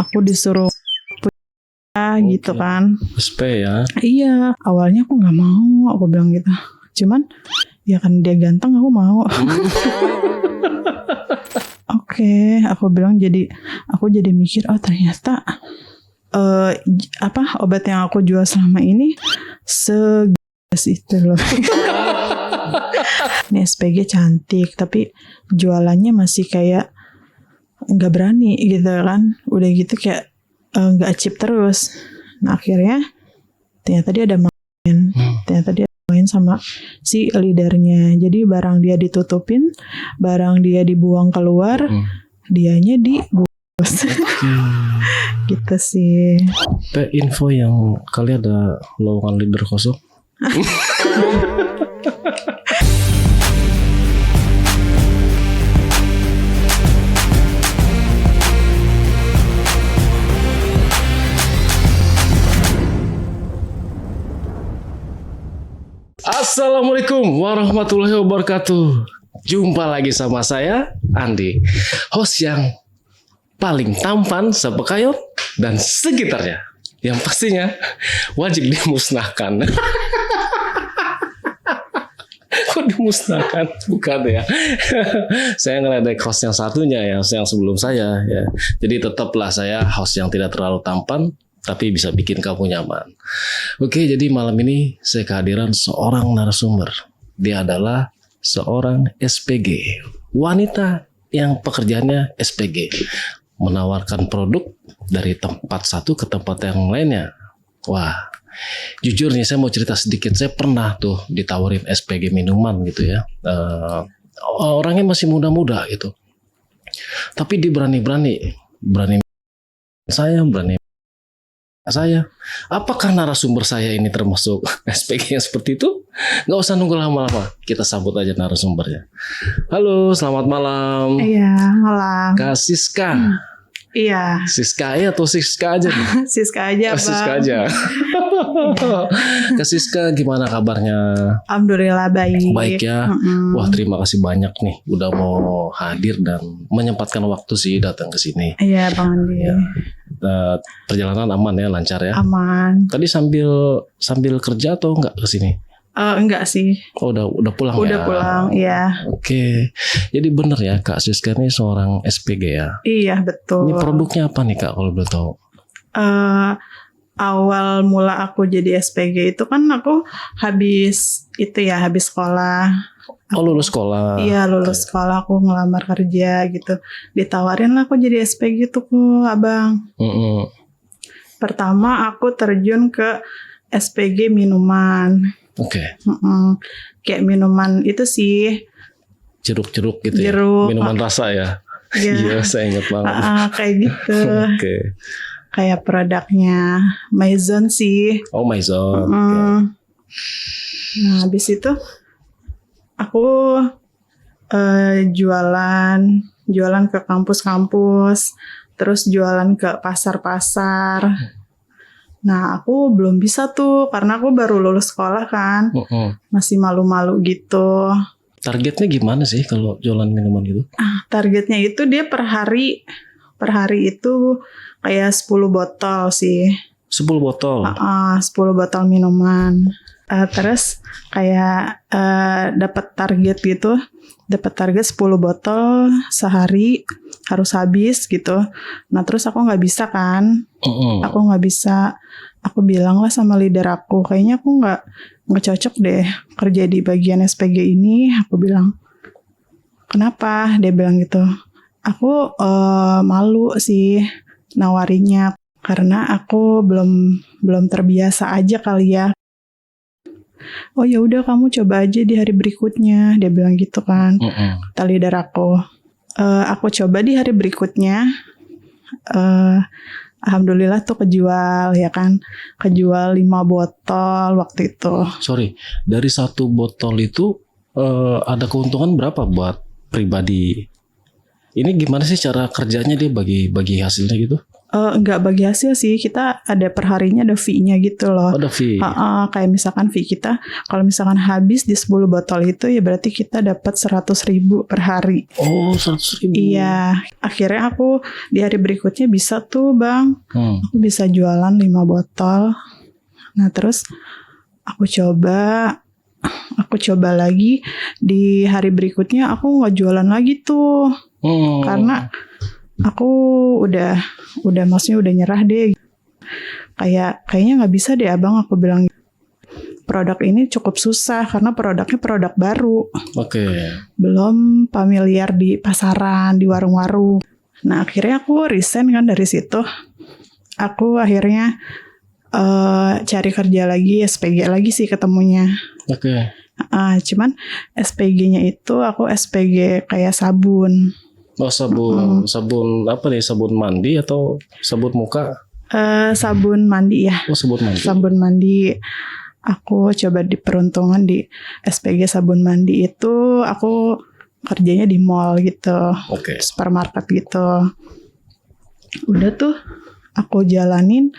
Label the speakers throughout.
Speaker 1: aku disuruh gitu kan.
Speaker 2: SP ya.
Speaker 1: Iya, awalnya aku nggak mau, aku bilang gitu. Cuman ya kan dia ganteng, aku mau. Oke, aku bilang aku jadi mikir, oh ternyata obat yang aku jual selama ini segas itu loh. Ini SPG cantik, tapi jualannya masih kayak nggak berani gitu kan. Udah gitu kayak nggak cheap terus. Nah akhirnya ternyata dia ada main sama si leadernya. Jadi barang dia ditutupin, barang dia dibuang keluar, dianya dibungkus. Gitu sih.
Speaker 2: Info yang kali ada lowongan leader kosong. Assalamualaikum warahmatullahi wabarakatuh. Jumpa lagi sama saya, Andi, host yang paling tampan sepekayot dan sekitarnya, yang pastinya wajib dimusnahkan. Kok dimusnahkan? Bukan ya. Saya ngeledek host yang satunya ya, host yang sebelum saya ya. Jadi tetaplah saya host yang tidak terlalu tampan, tapi bisa bikin kamu nyaman. Oke, jadi malam ini saya kehadiran seorang narasumber. Dia adalah seorang SPG, wanita yang pekerjaannya SPG, menawarkan produk dari tempat satu ke tempat yang lainnya. Wah, jujur nih saya mau cerita sedikit. Saya pernah tuh ditawarin SPG minuman gitu ya. Orangnya masih muda-muda gitu, tapi dia berani saya. Apakah narasumber saya ini termasuk SPG yang seperti itu? Nggak usah nunggu lama-lama, kita sambut aja narasumbernya. Halo, selamat malam.
Speaker 1: Iya, malam.
Speaker 2: Kak Siska.
Speaker 1: Iya.
Speaker 2: Siska atau Siska aja nih?
Speaker 1: Siska aja, Bang.
Speaker 2: Siska aja. Kak Siska, gimana kabarnya?
Speaker 1: Alhamdulillah baik.
Speaker 2: Baik ya. Wah, terima kasih banyak nih udah mau hadir dan menyempatkan waktu sih datang ke sini.
Speaker 1: Iya, Bang Andi.
Speaker 2: Ya. Perjalanan aman ya, lancar ya?
Speaker 1: Aman.
Speaker 2: Tadi sambil kerja atau enggak ke sini?
Speaker 1: Enggak sih.
Speaker 2: Oh, udah pulang ya?
Speaker 1: Udah pulang, iya.
Speaker 2: Oke. Jadi bener ya, Kak Siska ini seorang SPG ya?
Speaker 1: Iya, betul.
Speaker 2: Ini produknya apa nih, Kak, kalau boleh tahu?
Speaker 1: Awal mula aku jadi SPG itu kan aku habis sekolah.
Speaker 2: Oh, lulus sekolah.
Speaker 1: Iya, lulus sekolah, aku ngelamar kerja gitu. Ditawarin lah aku jadi SPG tuh Abang. Pertama aku terjun ke SPG minuman.
Speaker 2: Oke.
Speaker 1: Kayak minuman itu sih.
Speaker 2: Jeruk-jeruk gitu
Speaker 1: Jeruk,
Speaker 2: ya? Minuman rasa ya? Iya, saya ingat banget.
Speaker 1: Kayak gitu.
Speaker 2: Oke.
Speaker 1: Kayak produknya Maison sih.
Speaker 2: Oh, Maison.
Speaker 1: Nah, habis itu aku jualan ke kampus-kampus, terus jualan ke pasar-pasar. Nah, aku belum bisa tuh karena aku baru lulus sekolah kan, masih malu-malu gitu.
Speaker 2: Targetnya gimana sih kalau jualan minuman gitu?
Speaker 1: Targetnya itu dia per hari itu kayak 10 botol sih.
Speaker 2: 10 botol?
Speaker 1: 10 botol minuman. Terus kayak dapat target 10 botol sehari harus habis gitu. Nah terus aku nggak bisa kan, aku bilang lah sama leader aku, kayaknya aku nggak cocok deh kerja di bagian SPG ini. Aku bilang, kenapa? Dia bilang gitu, aku malu sih nawarinya karena aku belum terbiasa aja kali ya. Oh ya udah kamu coba aja di hari berikutnya, dia bilang gitu kan. Kata leader aku. Aku coba di hari berikutnya. Alhamdulillah tuh kejual ya kan. Kejual 5 botol waktu itu.
Speaker 2: Sorry, dari 1 botol itu ada keuntungan berapa buat pribadi? Ini gimana sih cara kerjanya dia bagi hasilnya gitu?
Speaker 1: Enggak bagi hasil sih, kita ada perharinya ada fee-nya gitu loh.
Speaker 2: Ada fee.
Speaker 1: Kayak misalkan fee kita, kalau misalkan habis di 10 botol itu ya berarti kita dapat 100.000 per hari.
Speaker 2: Oh, 100.000.
Speaker 1: Iya, akhirnya aku di hari berikutnya bisa tuh Bang, aku bisa jualan 5 botol. Nah terus aku coba lagi di hari berikutnya aku nggak jualan lagi tuh, karena aku udah maksudnya udah nyerah deh. Kayaknya nggak bisa deh Abang, aku bilang. Produk ini cukup susah karena produknya produk baru.
Speaker 2: Oke.
Speaker 1: Belum familiar di pasaran, di warung-warung. Nah akhirnya aku resign kan dari situ. Aku akhirnya cari kerja lagi, SPG lagi sih ketemunya.
Speaker 2: Oke.
Speaker 1: Cuman SPG-nya itu aku SPG kayak sabun.
Speaker 2: Oh, sabun apa nih? Sabun mandi atau sabun muka?
Speaker 1: Sabun mandi ya.
Speaker 2: Oh, sabun mandi.
Speaker 1: Sabun mandi. Aku coba diperuntungan di SPG sabun mandi itu, aku kerjanya di mall gitu, supermarket gitu. Udah tuh aku jalanin,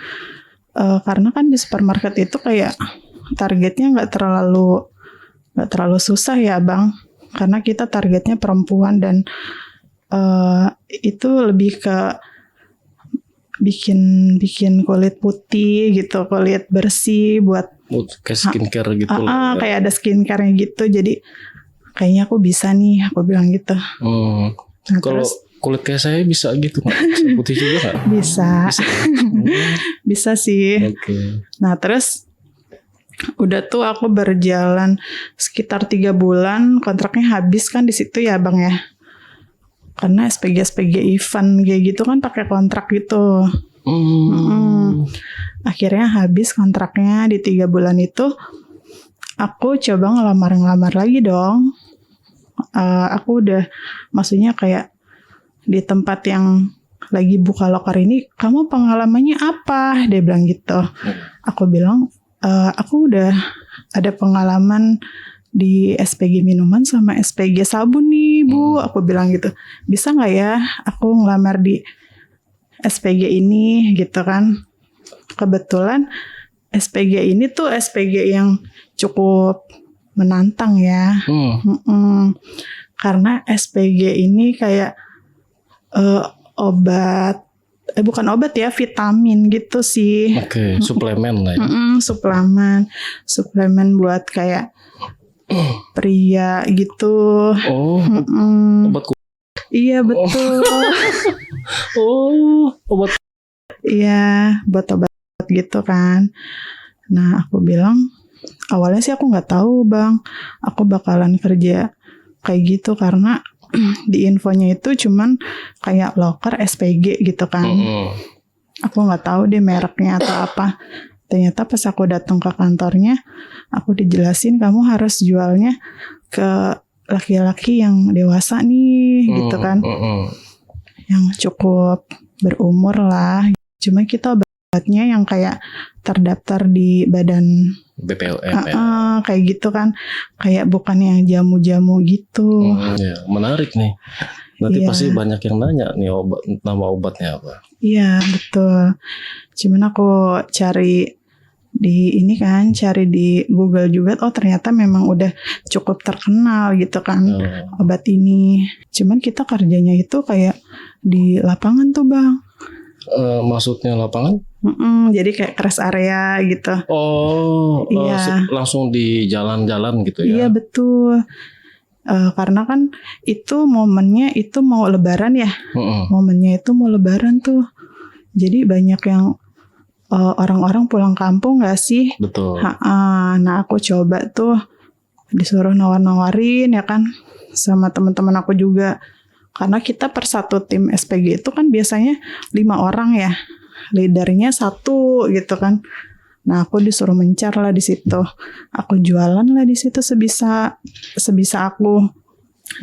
Speaker 1: karena kan di supermarket itu kayak targetnya nggak terlalu susah ya Bang, karena kita targetnya perempuan dan itu lebih ke bikin kulit putih gitu, kulit bersih buat
Speaker 2: kayak skincare gitu lah.
Speaker 1: Kayak ada skincare-nya gitu. Jadi kayaknya aku bisa nih, aku bilang gitu.
Speaker 2: Nah, kalau kulit kayak saya bisa gitu nggak? Bisa putih juga nggak?
Speaker 1: Bisa. Bisa sih. Nah terus udah tuh aku berjalan sekitar 3 bulan, kontraknya habis kan di situ ya Bang ya. Karena SPG event kayak gitu kan pakai kontrak gitu. Akhirnya habis kontraknya di 3 bulan itu, aku coba ngelamar lagi dong. Aku udah, maksudnya kayak di tempat yang lagi buka loker ini, kamu pengalamannya apa? Dia bilang gitu. Aku bilang, aku udah ada pengalaman di SPG minuman sama SPG sabun nih Bu. Aku bilang gitu, bisa nggak ya aku ngelamar di SPG ini gitu kan. Kebetulan SPG ini tuh SPG yang cukup menantang ya. Karena SPG ini kayak bukan obat ya, vitamin gitu sih.
Speaker 2: Suplemen lah ya.
Speaker 1: Suplemen buat kayak pria gitu.
Speaker 2: Obat
Speaker 1: Iya betul.
Speaker 2: Obat.
Speaker 1: Iya, buat obat gitu kan. Nah aku bilang, awalnya sih aku nggak tahu Bang, aku bakalan kerja kayak gitu karena di infonya itu cuman kayak loker SPG gitu kan. Aku nggak tahu deh mereknya atau apa. Ternyata pas aku datang ke kantornya, aku dijelasin kamu harus jualnya ke laki-laki yang dewasa nih gitu kan. Yang cukup berumur lah. Cuma kita obatnya yang kayak terdaftar di badan
Speaker 2: BPOM
Speaker 1: kayak gitu kan. Kayak bukan yang jamu-jamu gitu.
Speaker 2: Ya, menarik nih. Nanti pasti banyak yang nanya nih nama obatnya apa.
Speaker 1: Iya betul. Cuman aku cari cari di Google juga, oh ternyata memang udah cukup terkenal gitu kan obat ini. Cuman kita kerjanya itu kayak di lapangan tuh Bang.
Speaker 2: Maksudnya lapangan?
Speaker 1: Jadi kayak rest area gitu.
Speaker 2: Iya. Langsung di jalan-jalan gitu ya?
Speaker 1: Iya betul. Karena kan itu momennya itu mau lebaran ya. Momennya itu mau lebaran tuh. Jadi banyak yang orang-orang pulang kampung gak sih?
Speaker 2: Betul.
Speaker 1: Nah aku coba tuh disuruh nawar-nawarin ya kan sama teman-teman aku juga. Karena kita per satu tim SPG itu kan biasanya 5 orang ya. Leadernya 1 gitu kan. Nah aku disuruh mencar lah di situ. Aku jualan lah di situ sebisa aku.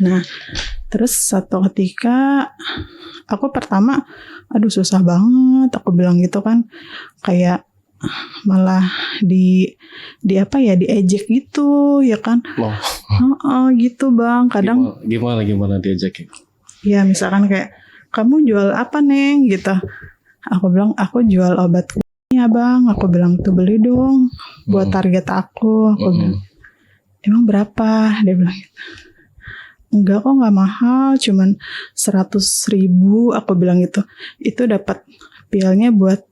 Speaker 1: Nah terus satu ketika aku pertama, aduh susah banget. Aku bilang gitu kan, kayak malah diejek gitu ya kan. Gitu Bang. Kadang
Speaker 2: gimana diejek?
Speaker 1: Ya misalkan kayak, kamu jual apa Neng gitu. Aku bilang, aku jual obat kunyit abang. Aku bilang, tuh beli dong buat target aku. Aku bilang, emang berapa? Dia bilang gitu. Enggak kok, nggak mahal, cuman 100.000. Aku bilang gitu. Itu dapat pilnya buat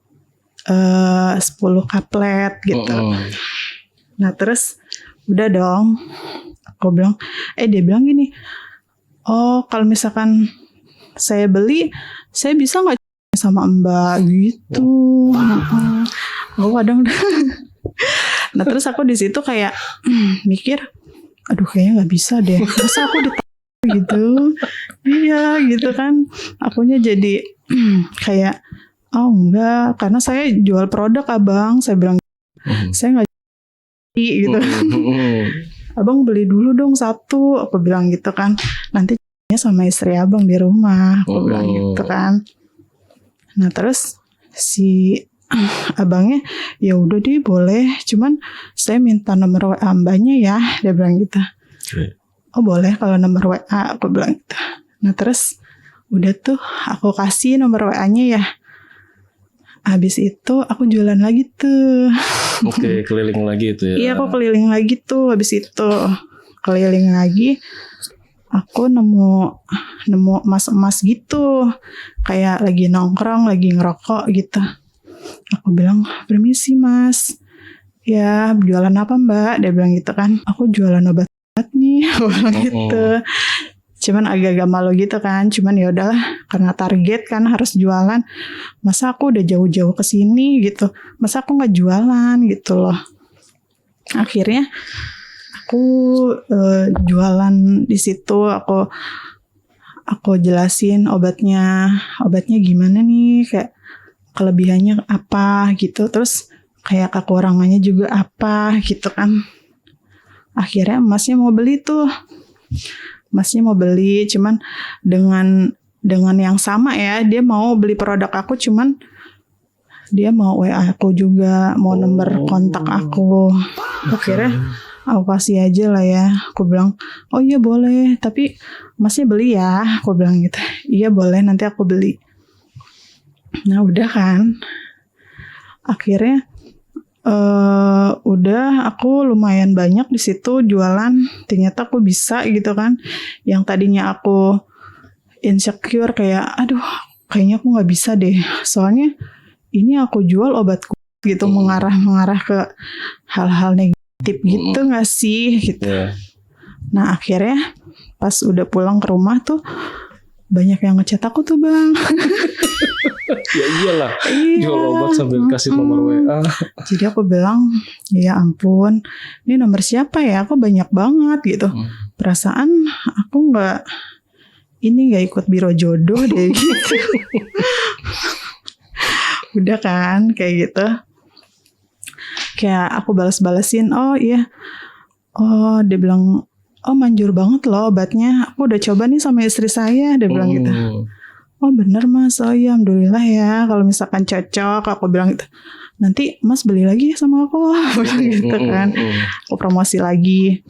Speaker 1: 10 kaplet gitu. Nah terus udah dong. Aku bilang, dia bilang gini, oh kalau misalkan saya beli, saya bisa nggak sama Mbak gitu. Aku kadang. Nah terus aku di situ kayak mikir, aduh kayaknya nggak bisa deh. Masa aku gitu, iya gitu kan. Akunya jadi kayak, oh enggak, karena saya jual produk abang. Saya bilang, saya nggak jadi gitu. Abang beli dulu dong 1, aku bilang gitu kan. Nanti sama istri abang di rumah, aku bilang gitu kan. Nah terus si abangnya, ya udah deh boleh, cuman saya minta nomor WA mbaknya ya, dia bilang gitu. Oh boleh kalau nomor WA, aku bilang gitu. Nah terus udah tuh aku kasih nomor WA-nya ya. Habis itu aku jualan lagi tuh.
Speaker 2: Oke, keliling lagi itu ya.
Speaker 1: Iya, aku keliling lagi tuh. Habis itu keliling lagi, aku nemu emas-emas gitu, kayak lagi nongkrong, lagi ngerokok gitu. Aku bilang, permisi mas, ya jualan apa mbak? Dia bilang gitu kan. Aku jualan obat nih, aku bilang gitu. Cuman agak-agak malu gitu kan. Cuman ya udahlah, karena target kan harus jualan. Masa aku udah jauh-jauh ke sini gitu, masa aku nggak jualan gitu loh. Akhirnya aku jualan di situ. Aku jelasin obatnya gimana nih, kayak kelebihannya apa gitu, terus kayak kekurangannya juga apa gitu kan. Akhirnya emasnya mau beli tuh. Cuman dengan yang sama ya, dia mau beli produk aku, cuman dia mau WA aku juga, mau nomor kontak aku. Akhirnya aku kasih aja lah ya. Aku bilang, oh iya boleh, tapi masnya beli ya, aku bilang gitu. Iya boleh, nanti aku beli. Nah udah kan, akhirnya udah aku lumayan banyak di situ jualan. Ternyata aku bisa gitu kan. Yang tadinya aku insecure kayak, aduh kayaknya aku nggak bisa deh. Soalnya ini aku jual obat gitu, mengarah ke hal-hal negatif gitu nggak sih gitu. Nah akhirnya pas udah pulang ke rumah tuh banyak yang ngechat aku tuh bang.
Speaker 2: Ya iyalah, jual obat sambil kasih nomor WA.
Speaker 1: Jadi aku bilang, ya ampun, ini nomor siapa ya? Aku banyak banget gitu. Perasaan aku nggak ikut biro jodoh deh gitu. Udah kan, kayak gitu. Kayak aku balas-balasin, oh iya, oh dia bilang, oh manjur banget loh obatnya. Aku udah coba nih sama istri saya, dia bilang gitu. Oh bener mas, oh iya alhamdulillah ya. Kalau misalkan cocok, aku bilang gitu. Nanti mas beli lagi sama aku, gitu kan. Aku promosi lagi.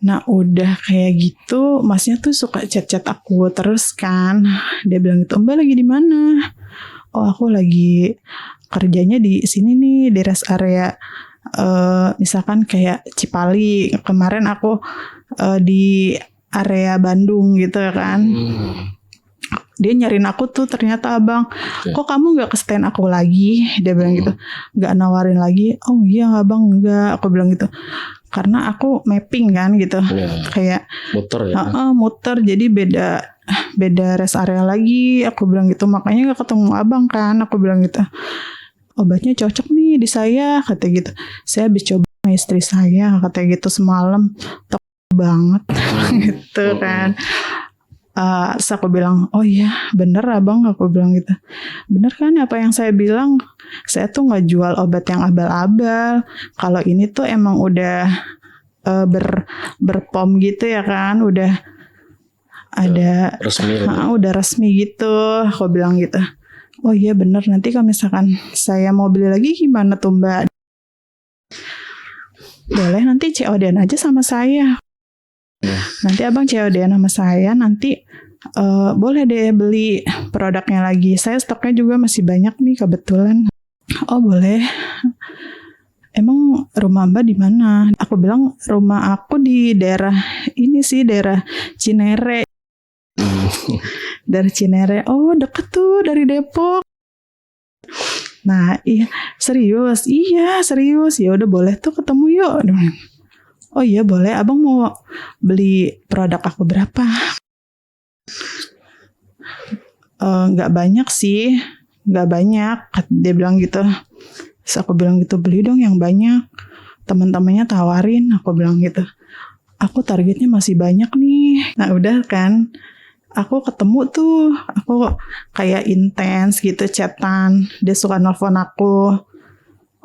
Speaker 1: Nah udah kayak gitu, masnya tuh suka chat-chat aku terus kan. Dia bilang gitu, mbak lagi di mana? Oh aku lagi kerjanya di sini nih, di rest area. Misalkan kayak Cipali. Kemarin aku di area Bandung gitu kan. Dia nyariin aku tuh ternyata abang, kok kamu nggak ke stand aku lagi? Dia bilang gitu, nggak nawarin lagi. Oh iya abang nggak, aku bilang gitu, karena aku mapping kan gitu, kayak
Speaker 2: muter ya.
Speaker 1: Muter, jadi beda rest area lagi. Aku bilang gitu, makanya nggak ketemu abang kan. Aku bilang gitu, obatnya cocok nih di saya, kata gitu. Saya habis coba sama istri saya, kata gitu semalam, tok banget, gitu kan. Terus aku bilang, oh iya bener abang, aku bilang gitu. Bener kan apa yang saya bilang, saya tuh gak jual obat yang abal-abal. Kalau ini tuh emang udah berpom gitu ya kan, udah ada
Speaker 2: resmi,
Speaker 1: udah resmi gitu. Aku bilang gitu, oh iya bener, nanti kalau misalkan saya mau beli lagi gimana tuh mbak? Boleh nanti COD-an aja sama saya. Nanti abang COD-an sama saya, nanti boleh deh beli produknya lagi. Saya stoknya juga masih banyak nih kebetulan. Oh boleh. Emang rumah Mbak di mana? Aku bilang rumah aku di daerah ini sih, daerah Cinere. Dari Cinere. Oh deket tuh dari Depok. Nah iya serius. Iya serius. Ya udah boleh tuh ketemu yuk. Oh iya boleh. Abang mau beli produk aku berapa? Nggak banyak sih, nggak banyak. Dia bilang gitu. Terus aku bilang gitu, beli dong yang banyak. Teman-temannya tawarin, aku bilang gitu. Aku targetnya masih banyak nih. Nah udah kan, aku ketemu tuh, aku kayak intens gitu chatan. Dia suka nelfon aku.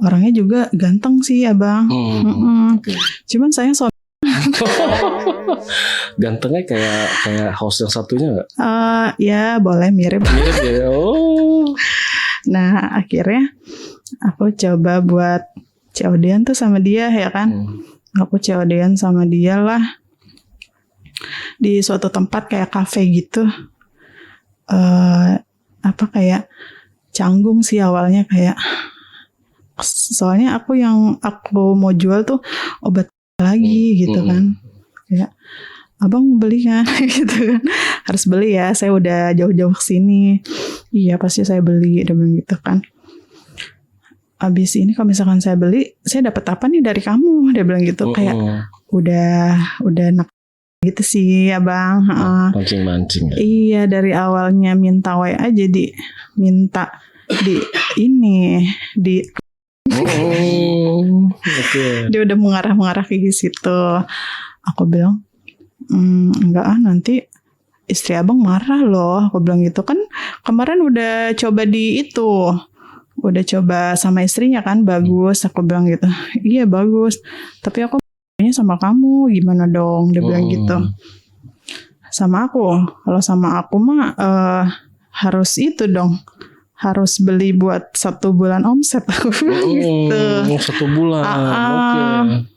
Speaker 1: Orangnya juga ganteng sih abang. Cuman saya
Speaker 2: Gantengnya kayak host yang satunya nggak?
Speaker 1: Ya boleh mirip.
Speaker 2: Mirip ya. Oh.
Speaker 1: Nah akhirnya aku coba buat COD-an tuh sama dia ya kan. Aku COD-an sama dia lah di suatu tempat kayak kafe gitu. Apa kayak Canggung sih awalnya, kayak soalnya aku mau jual tuh obat lagi gitu kan. Kayak abang beli kan gitu kan. Harus beli ya, saya udah jauh-jauh kesini. Iya pasti saya beli, dia bilang gitu kan. Abis ini kalau misalkan saya beli, saya dapat apa nih dari kamu? Dia bilang gitu. Kayak udah enak gitu sih abang.
Speaker 2: Mancing-mancing ya.
Speaker 1: Iya dari awalnya minta WA jadi minta di
Speaker 2: Okay.
Speaker 1: Dia udah mengarah kayak gitu. Aku bilang enggak nanti istri abang marah loh. Aku bilang gitu kan, kemarin udah coba udah coba sama istrinya kan, bagus. Aku bilang gitu, iya bagus, tapi aku sama kamu gimana dong. Dia bilang gitu. Sama aku, kalau sama aku mah harus itu dong, harus beli buat 1 bulan omset. Aku bilang gitu.
Speaker 2: 1 bulan. Okay.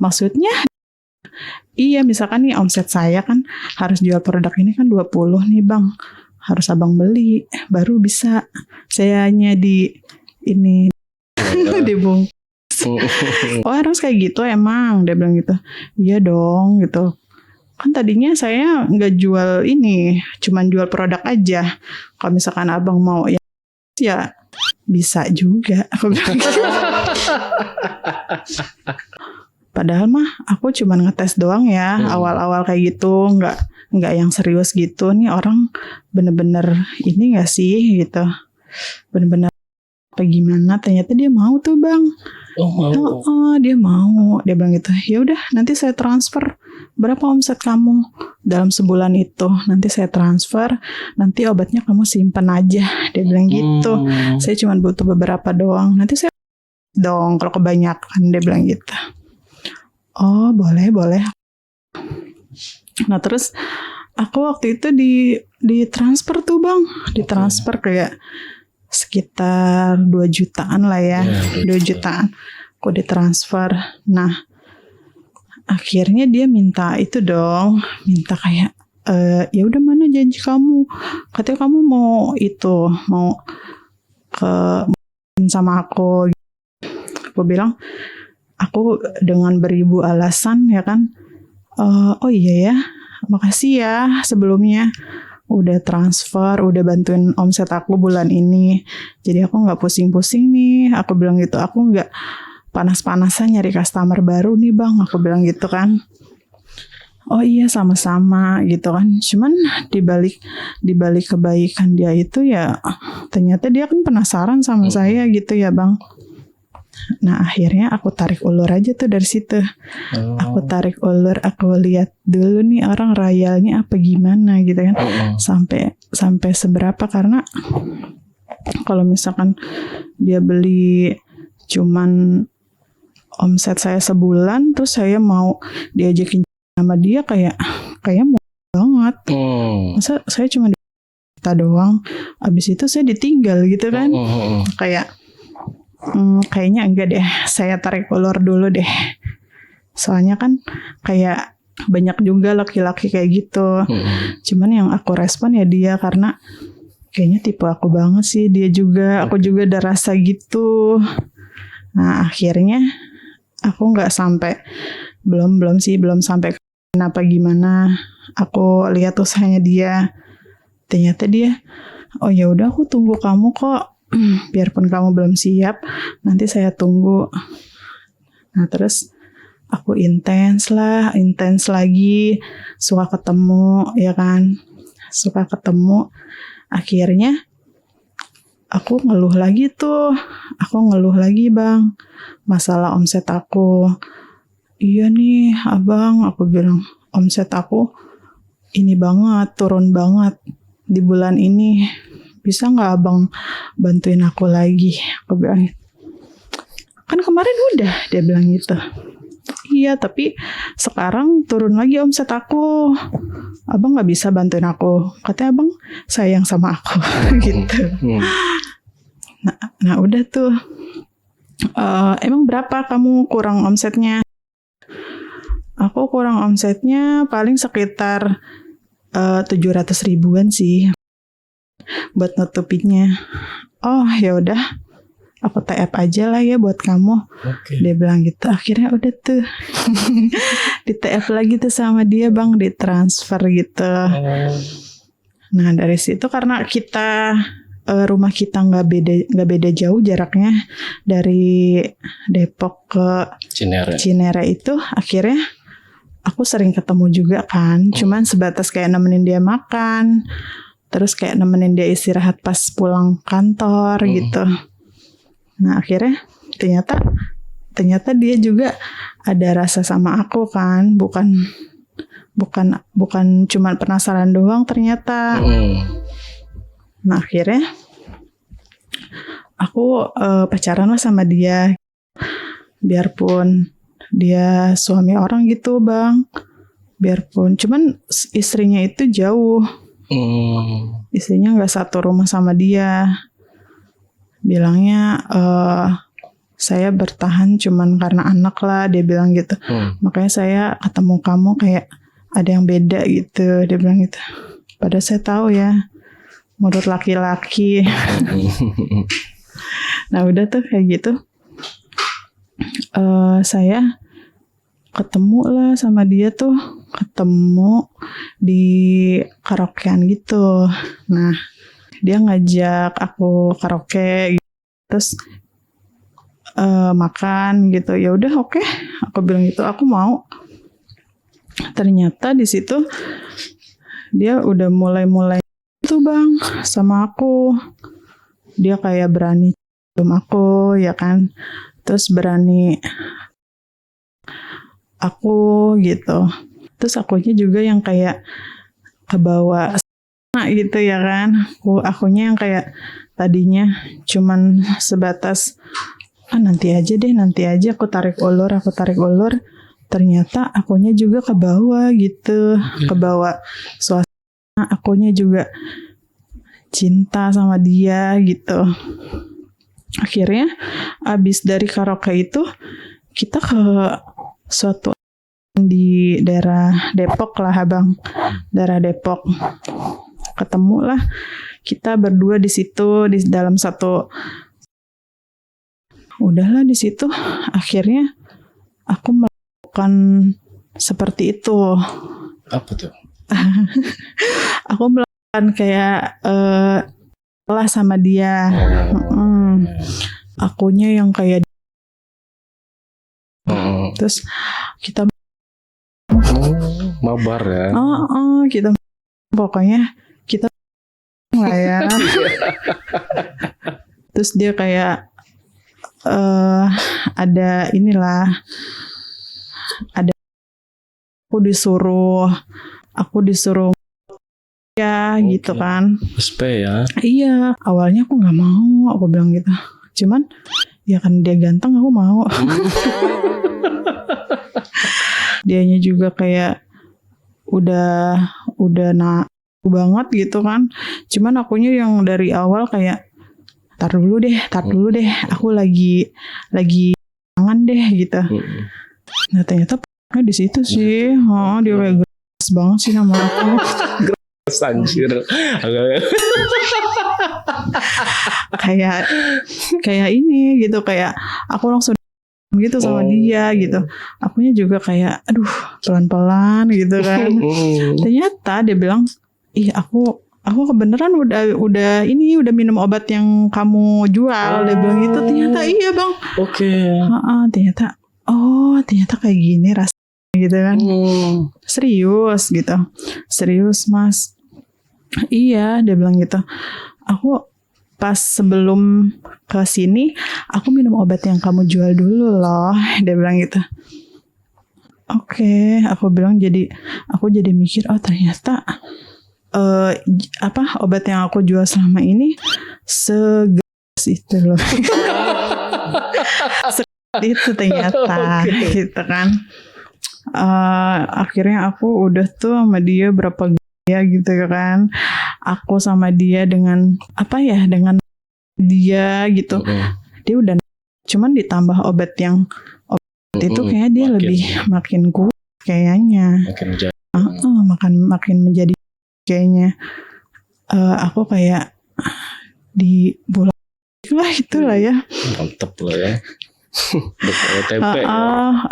Speaker 1: Maksudnya iya misalkan nih omset saya kan harus jual produk ini kan 20 nih bang, harus abang beli baru bisa saya hanya di ini dibungkus. Oh harus kayak gitu emang, dia bilang gitu. Iya dong gitu. Kan tadinya saya nggak jual ini, cuman jual produk aja. Kalau misalkan abang mau ya bisa juga. Aku bilang gitu. Padahal mah aku cuma ngetes doang ya, awal-awal kayak gitu, nggak yang serius gitu. Nih orang bener-bener ini nggak sih gitu, bener-bener apa gimana? Ternyata dia mau tuh bang. Dia mau. Dia bilang gitu. Ya udah nanti saya transfer. Berapa omset kamu dalam sebulan itu? Nanti saya transfer. Nanti obatnya kamu simpan aja. Dia bilang gitu. Saya cuma butuh beberapa doang. Nanti saya dong kalau kebanyakan. Dia bilang gitu. Oh boleh. Nah terus aku waktu itu di transfer tuh bang, ditransfer kayak sekitar 2 jutaan lah ya, 2 jutaan. Aku ditransfer. Nah akhirnya dia minta itu dong, minta kayak ya udah mana janji kamu? Katanya kamu mau ke sama aku. Aku bilang aku dengan beribu alasan ya kan. Oh iya ya, makasih ya sebelumnya udah transfer, udah bantuin omset aku bulan ini. Jadi aku nggak pusing-pusing nih. Aku bilang gitu, aku nggak panas-panasan nyari customer baru nih bang. Aku bilang gitu kan. Oh iya sama-sama gitu kan. Cuman dibalik kebaikan dia itu ya ternyata dia kan penasaran sama saya gitu ya bang. Nah akhirnya aku tarik ulur aja tuh dari situ. Aku tarik ulur, aku lihat dulu nih orang rayalnya apa gimana gitu kan. Sampai seberapa, karena kalau misalkan dia beli cuman omset saya sebulan terus saya mau diajakin sama dia kayak mau banget. Masa saya cuma kita doang, abis itu saya ditinggal gitu kan. Kayaknya enggak deh, saya tarik ulur dulu deh. Soalnya kan kayak banyak juga laki-laki kayak gitu. Cuman yang aku respon ya dia, karena kayaknya tipe aku banget sih. Dia juga, aku juga ada rasa gitu. Nah akhirnya aku nggak sampai, belum sampai kenapa gimana. Aku lihat usahanya dia, ternyata dia, oh ya udah aku tunggu kamu kok, biarpun kamu belum siap, nanti saya tunggu. Nah terus aku intens lagi, suka ketemu ya kan, akhirnya aku ngeluh lagi Bang, masalah omset aku. Iya nih abang, aku bilang omset aku ini banget, turun banget di bulan ini, bisa nggak abang bantuin aku lagi? Aku bilang, kan kemarin udah, dia bilang gitu. Iya, tapi sekarang turun lagi omset aku. Abang nggak bisa bantuin aku. Katanya abang sayang sama aku, gitu. Nah udah tuh. Emang berapa kamu kurang omsetnya? Aku kurang omsetnya paling sekitar 700 ribuan sih buat nutupinnya. Oh ya udah, aku TF aja lah ya buat kamu. Dia bilang gitu. Akhirnya udah tuh di TF lagi tuh sama dia Bang, ditransfer gitu. Nah dari situ karena kita rumah kita nggak beda jauh jaraknya dari Depok ke Cinere itu, akhirnya aku sering ketemu juga kan, cuman sebatas kayak nemenin dia makan, terus kayak nemenin dia istirahat pas pulang kantor gitu. Nah akhirnya ternyata dia juga ada rasa sama aku kan, bukan cuman penasaran doang ternyata. Nah akhirnya aku pacaran lah sama dia, biarpun dia suami orang gitu Bang, biarpun cuman istrinya itu jauh, istrinya nggak satu rumah sama dia. Bilangnya saya bertahan cuman karena anak lah, dia bilang gitu. Makanya saya ketemu kamu kayak ada yang beda gitu, dia bilang gitu. Padahal saya tahu ya, menurut laki-laki. Nah udah tuh kayak gitu, saya ketemu lah sama dia tuh, ketemu di karaokean gitu. Nah dia ngajak aku karaoke gitu, terus makan gitu. Ya udah oke, aku bilang gitu, aku mau. Ternyata di situ dia udah mulai itu Bang sama aku. Dia kayak berani cium aku ya kan, terus berani aku gitu. Terus akunya juga yang kayak kebawa gitu ya kan. Akunya yang kayak tadinya cuman sebatas nanti aja aku tarik ulur. Ternyata akunya juga kebawa gitu, kebawa suasana, akunya juga cinta sama dia gitu. Akhirnya abis dari karaoke itu kita ke suatu di daerah Depok lah Abang, daerah Depok. Ketemu lah kita berdua di situ, di dalam satu. Udahlah di situ akhirnya aku melakukan seperti itu.
Speaker 2: Apa tuh?
Speaker 1: Aku melakukan kayak lah sama dia. Akunya yang kayak terus kita
Speaker 2: mabar ya.
Speaker 1: Kita pokoknya kita nggak ya. Terus dia kayak ada inilah, ada aku disuruh ya gitu kan.
Speaker 2: SP ya.
Speaker 1: Iya, awalnya aku nggak mau, aku bilang gitu. Cuman ya kan dia ganteng, aku mau. Dianya juga kayak udah banget gitu kan. Cuman akunya yang dari awal kayak tar dulu deh, aku lagi tangan deh gitu. Nah ternyata Nah di situ sih, dia kayak geras banget sih sama aku.
Speaker 2: Anjir.
Speaker 1: kayak ini gitu, kayak aku langsung gitu sama dia gitu. Akunya juga kayak aduh pelan-pelan gitu kan. Ternyata dia bilang, ih aku kebenaran udah minum obat yang kamu jual. Dia bilang gitu. Ternyata iya bang.
Speaker 2: Oke.
Speaker 1: Ternyata kayak gini rasanya gitu kan. Serius mas. Iya dia bilang gitu. Aku pas sebelum ke sini aku minum obat yang kamu jual dulu loh. Dia bilang gitu. Oke, aku bilang aku jadi mikir, oh ternyata obat yang aku jual selama ini segeras itu loh. Segeras itu ternyata gitu kan. Akhirnya aku udah tuh sama dia berapa gaya gitu kan. Aku sama dia dengan dengan dia gitu. Dia udah, cuman ditambah obat itu kayaknya dia makin kuat kayaknya. Makin menjadi kayaknya. Aku kayak di bola lah itulah ya.
Speaker 2: Mantep lah ya. OTP ya.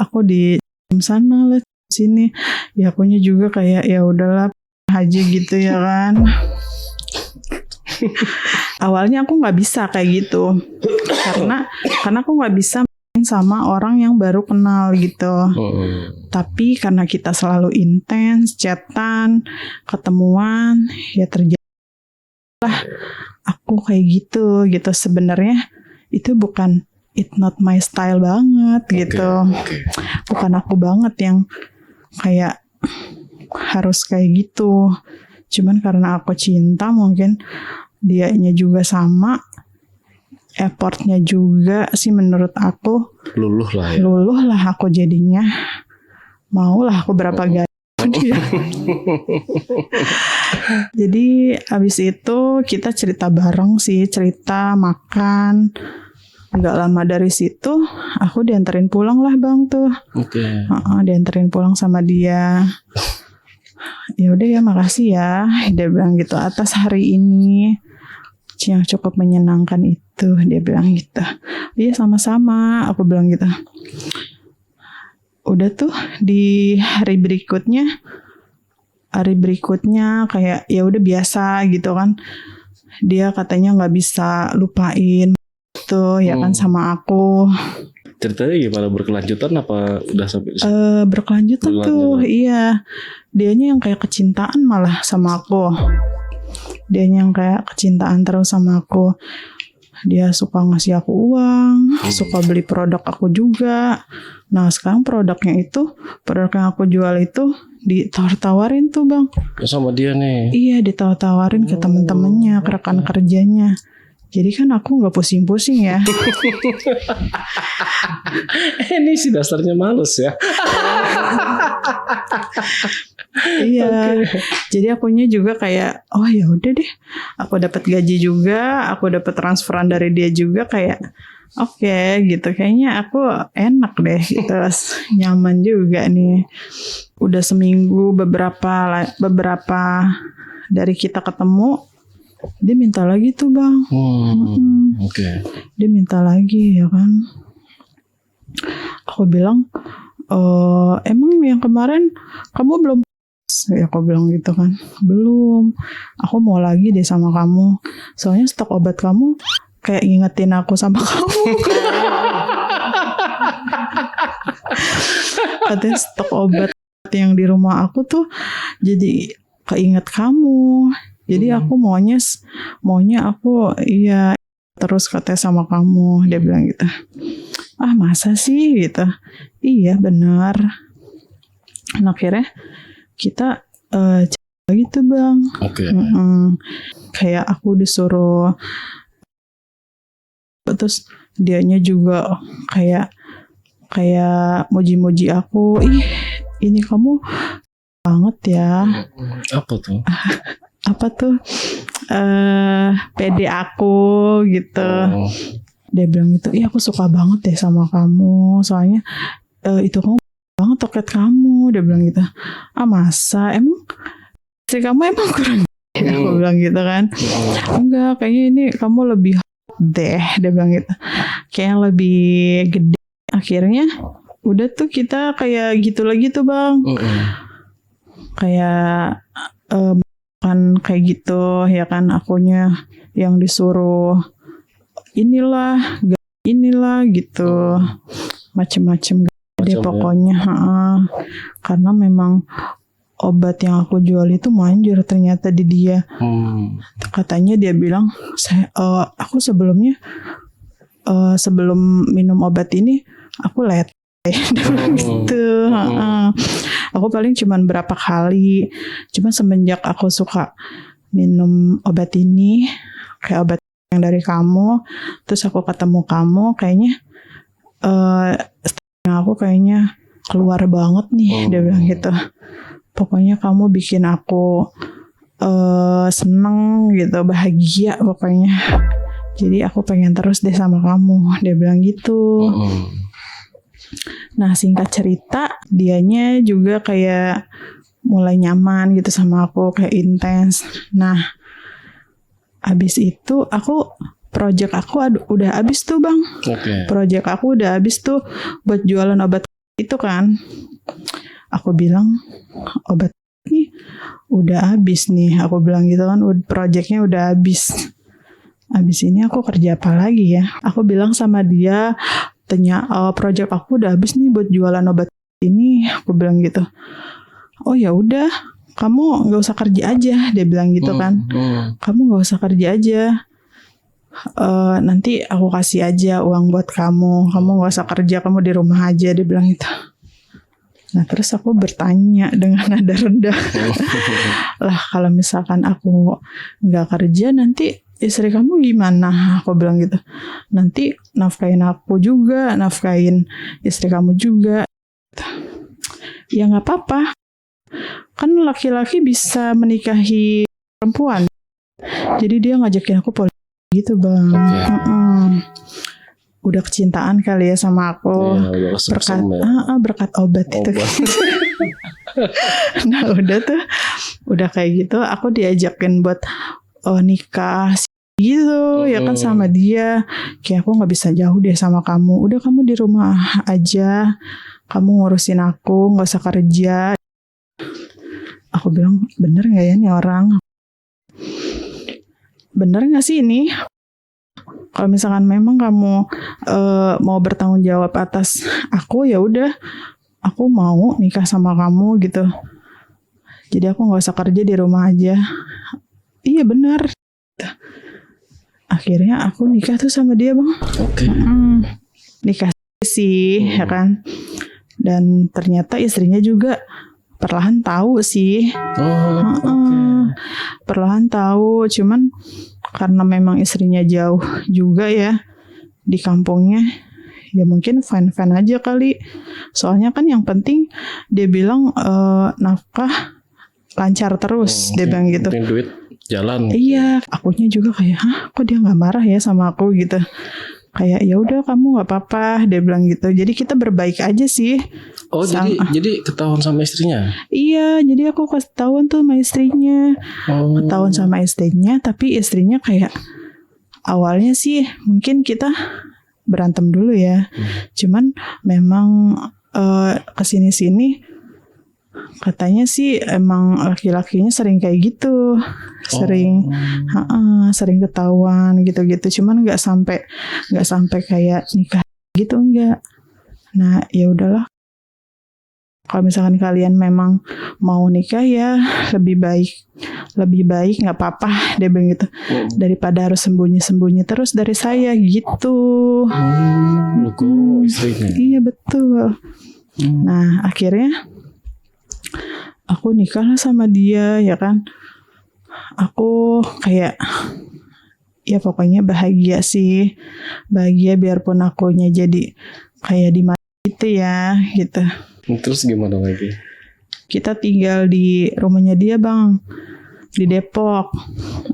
Speaker 1: Aku di sana lah sini. Ya akunya juga kayak ya udahlah haji gitu ya kan. Awalnya aku nggak bisa kayak gitu karena aku nggak bisa main sama orang yang baru kenal gitu. Tapi karena kita selalu intens, chatan, ketemuan, ya terjadi lah aku kayak gitu sebenarnya itu bukan, it's not my style banget gitu. Bukan aku banget yang kayak harus kayak gitu. Cuman karena aku cinta mungkin dianya juga sama, effortnya juga sih menurut aku luluh lah aku jadinya. Maulah aku berapa gaji dia. Jadi abis itu kita cerita bareng sih, cerita makan. Gak lama dari situ aku dianterin pulang lah bang tuh. Dianterin pulang sama dia. Ya udah ya makasih ya, dia bilang gitu atas hari ini yang cukup menyenangkan itu, dia bilang gitu. Iya sama-sama, aku bilang gitu. Udah tuh di hari berikutnya kayak ya udah biasa gitu kan. Dia katanya nggak bisa lupain tuh ya kan sama aku.
Speaker 2: Ceritanya gimana, berkelanjutan apa udah sampai?
Speaker 1: Berkelanjutan tuh, iya. Dianya yang kayak kecintaan malah sama aku. Dianya yang kayak kecintaan terus sama aku. Dia suka ngasih aku uang, suka beli produk aku juga. Nah sekarang produk yang aku jual itu ditawar-tawarin tuh bang.
Speaker 2: Sama dia nih? Iya
Speaker 1: ditawar-tawarin ke temen-temennya, ke rekan kerjanya. Jadi kan aku gak pusing-pusing ya.
Speaker 2: Ini sih dasarnya males ya.
Speaker 1: Iya. Jadi akunya juga kayak oh ya udah deh. Aku dapat gaji juga, aku dapat transferan dari dia juga kayak oke, gitu. Kayaknya aku enak deh gitu. Nyaman juga nih. Udah seminggu beberapa dari kita ketemu. Dia minta lagi tuh bang. Dia minta lagi ya kan. Aku bilang emang yang kemarin kamu belum? Ya aku bilang gitu kan. Belum. Aku mau lagi deh sama kamu. Soalnya stok obat kamu kayak ngingetin aku sama kamu. Katanya stok obat yang di rumah aku tuh jadi keinget kamu. Jadi aku maunya aku iya terus katanya sama kamu. Dia bilang gitu. Ah masa sih gitu. Iya benar. Nah, akhirnya kita gitu bang. Kayak aku disuruh. Terus dianya juga kayak muji-muji aku. Ih ini kamu banget ya. Apa tuh pede aku gitu. Dia bilang gitu, iya aku suka banget deh sama kamu. Soalnya itu kamu banget toket kamu, dia bilang gitu. Ah masa, emang istri kamu emang kurang aku bilang gitu kan. Enggak, kayaknya ini kamu lebih hot deh, dia bilang gitu. Kayak yang lebih gede. Akhirnya udah tuh kita kayak gitu lagi tuh bang. Kayak kan kayak gitu ya kan, akunya yang disuruh inilah gitu, macem-macem deh pokoknya. Karena memang obat yang aku jual itu manjur ternyata di dia. Katanya dia bilang, aku sebelumnya sebelum minum obat ini aku letih. Dia bilang gitu. Aku paling cuman berapa kali. Cuma semenjak aku suka minum obat ini, kayak obat yang dari kamu, terus aku ketemu kamu, kayaknya aku kayaknya keluar banget nih. Dia bilang gitu. Pokoknya kamu bikin aku seneng gitu, bahagia pokoknya. Jadi aku pengen terus deh sama kamu. Dia bilang gitu. Nah singkat cerita, dianya juga kayak mulai nyaman gitu sama aku, kayak intens. Nah abis itu project aku udah habis tuh bang. Project aku udah habis tuh buat jualan obat itu kan. Aku bilang obat ini udah habis nih, aku bilang gitu kan, projectnya udah habis. Abis ini aku kerja apa lagi ya? Aku bilang sama dia, project aku udah habis nih buat jualan obat ini, aku bilang gitu. Oh ya udah, kamu nggak usah kerja aja, dia bilang gitu kan. Kamu nggak usah kerja aja. Nanti aku kasih aja uang buat kamu. Kamu nggak usah kerja, kamu di rumah aja, dia bilang gitu. Nah terus aku bertanya dengan nada rendah, lah kalau misalkan aku nggak kerja nanti istri kamu gimana? Aku bilang gitu. Nanti nafkahin aku juga, nafkahin istri kamu juga. Ya nggak apa-apa, kan laki-laki bisa menikahi perempuan. Jadi dia ngajakin aku politik gitu bang. Udah kecintaan kali ya sama aku, berkat obat itu. Nah udah kayak gitu, aku diajakin buat nikah gitu ya kan sama dia. Kayak aku nggak bisa jauh deh sama kamu. Udah kamu di rumah aja, kamu ngurusin aku, nggak usah kerja. Aku bilang bener nggak ya nih orang? Bener nggak sih ini? Kalau misalkan memang kamu mau bertanggung jawab atas aku, ya udah, aku mau nikah sama kamu gitu. Jadi aku nggak usah kerja, di rumah aja. Iya benar. Akhirnya aku nikah tuh sama dia bang. Nikah sih ya kan. Dan ternyata istrinya juga perlahan tahu sih. Perlahan tahu, cuman karena memang istrinya jauh juga ya di kampungnya, ya mungkin fine-fine aja kali. Soalnya kan yang penting dia bilang nafkah lancar terus, dia bilang gitu.
Speaker 2: Penting duit jalan.
Speaker 1: Iya, akunya juga kayak, kok dia nggak marah ya sama aku gitu. Kayak ya udah kamu nggak apa-apa, dia bilang gitu. Jadi kita berbaik aja sih.
Speaker 2: Oh jadi ketahuan sama istrinya?
Speaker 1: Iya, jadi aku ketahuan tuh sama istrinya. Ketahuan sama istrinya, tapi istrinya kayak awalnya sih mungkin kita berantem dulu ya. Cuman memang kesini-sini katanya sih emang laki-lakinya sering kayak gitu, sering ketahuan gitu-gitu. Cuman nggak sampai kayak nikah gitu, enggak. Nah ya udahlah, kalau misalkan kalian memang mau nikah ya lebih baik nggak apa-apa, dia bilang gitu, daripada harus sembunyi terus dari saya gitu. Iya betul. Nah akhirnya aku nikah lah sama dia ya kan. Aku kayak ya pokoknya bahagia sih, bahagia biarpun akunya jadi kayak di mana gitu ya gitu.
Speaker 2: Terus gimana lagi?
Speaker 1: Kita tinggal di rumahnya dia bang, di Depok.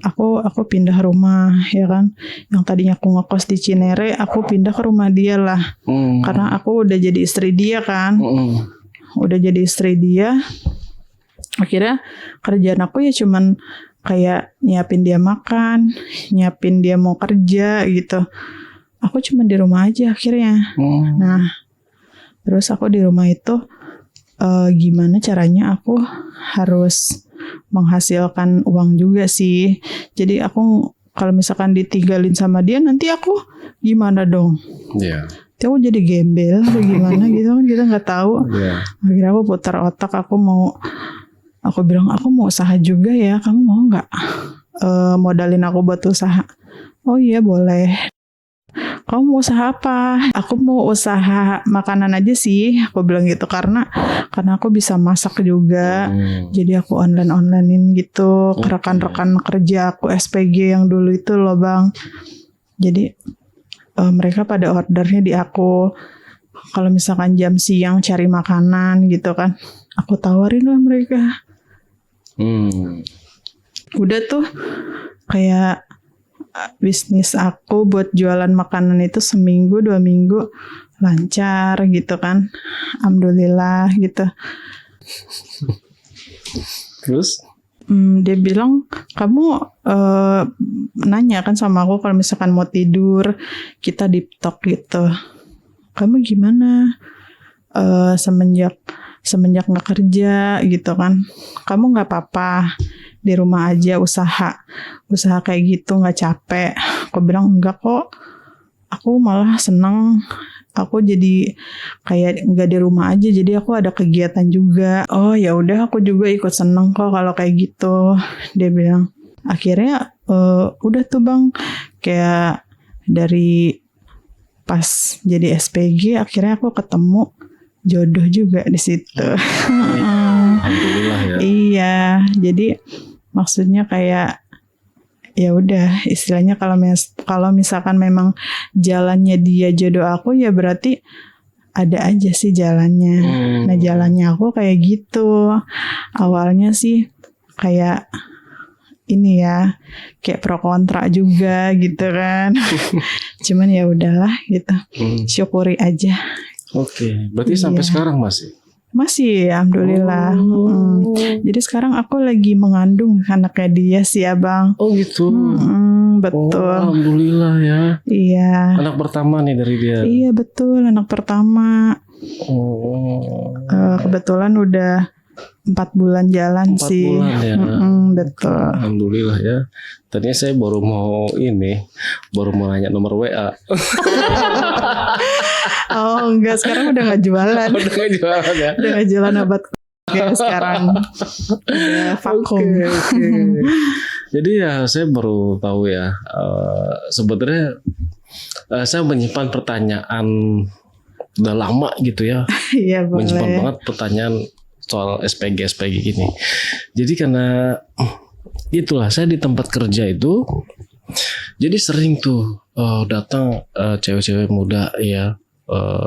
Speaker 1: Aku pindah rumah ya kan. Yang tadinya aku ngekos di Cinere, aku pindah ke rumah dia lah. Karena aku udah jadi istri dia kan. udah jadi istri dia, akhirnya kerjaan aku ya cuman kayak nyiapin dia makan, nyiapin dia mau kerja gitu. Aku cuma di rumah aja akhirnya. Nah, terus aku di rumah itu gimana caranya aku harus menghasilkan uang juga sih. Jadi aku kalau misalkan ditinggalin sama dia, nanti aku gimana dong?
Speaker 2: Iya.
Speaker 1: Nanti aku jadi gembel atau gimana gitu kan, kita nggak tahu. Akhirnya aku putar otak, aku bilang aku mau usaha juga ya, kamu mau nggak modalin aku buat usaha? Oh iya boleh. Kamu mau usaha apa? Aku mau usaha makanan aja sih, aku bilang gitu, karena aku bisa masak juga. Jadi aku onlinein gitu ke rekan-rekan kerja aku SPG yang dulu itu loh Bang. Jadi mereka pada ordernya di aku. Kalau misalkan jam siang cari makanan gitu kan, aku tawarin lah mereka. Udah tuh kayak bisnis aku buat jualan makanan itu seminggu 2 minggu lancar gitu kan, alhamdulillah gitu.
Speaker 2: Terus
Speaker 1: dia bilang, kamu nanya kan sama aku kalau misalkan mau tidur kita deep talk gitu, kamu gimana semenjak nggak kerja gitu kan, kamu nggak apa-apa di rumah aja usaha kayak gitu, nggak capek? Aku bilang enggak kok, aku malah seneng, aku jadi kayak nggak di rumah aja, jadi aku ada kegiatan juga. Oh ya udah, aku juga ikut seneng kok kalau kayak gitu, dia bilang. Akhirnya udah tuh Bang, kayak dari pas jadi SPG akhirnya aku ketemu jodoh juga di situ.
Speaker 2: Alhamdulillah ya.
Speaker 1: Iya, jadi maksudnya kayak ya udah, istilahnya kalau misalkan memang jalannya dia jodoh aku, ya berarti ada aja sih jalannya. Nah jalannya aku kayak gitu. Awalnya sih kayak ini ya, kayak pro kontra juga gitu kan. Cuman ya udahlah gitu. Syukuri aja.
Speaker 2: Oke, berarti sampai sekarang
Speaker 1: masih alhamdulillah. Jadi sekarang aku lagi mengandung anaknya dia sih Abang.
Speaker 2: Oh gitu.
Speaker 1: Betul.
Speaker 2: Oh, alhamdulillah ya.
Speaker 1: Iya.
Speaker 2: Anak pertama nih dari dia.
Speaker 1: Iya betul, anak pertama. Kebetulan udah 4 bulan jalan 4 sih.
Speaker 2: 4 bulan ya.
Speaker 1: Betul.
Speaker 2: Alhamdulillah ya. Tadinya saya baru mau nanya nomor WA.
Speaker 1: Oh enggak, sekarang udah gak jualan.
Speaker 2: Udah gak jualan ya.
Speaker 1: Udah gak jualan obat sekarang. Udah vakum.
Speaker 2: Okay. Jadi ya saya baru tahu ya. Sebenarnya saya menyimpan pertanyaan udah lama gitu ya.
Speaker 1: Iya boleh.
Speaker 2: Menyimpan banget pertanyaan soal SPG gini. Jadi karena itulah saya di tempat kerja itu, jadi sering tuh datang cewek-cewek muda ya,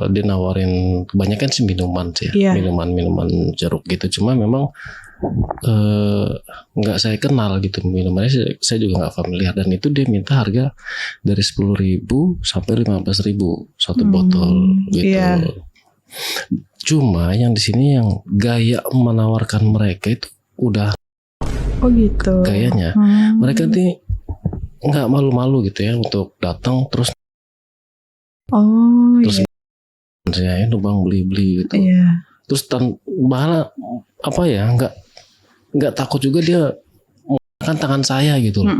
Speaker 2: dia nawarin kebanyakan sih minuman sih, minuman jeruk gitu. Cuma memang nggak saya kenal gitu minumannya, saya juga nggak familiar, dan itu dia minta harga dari 10.000 sampai 15.000 satu botol gitu. Cuma yang di sini yang gaya menawarkan mereka itu udah
Speaker 1: gitu.
Speaker 2: Gayanya mereka nih nggak malu-malu gitu ya untuk datang terus saya numpang beli gitu. Terus malah apa ya, nggak takut juga dia makan tangan saya gitu loh.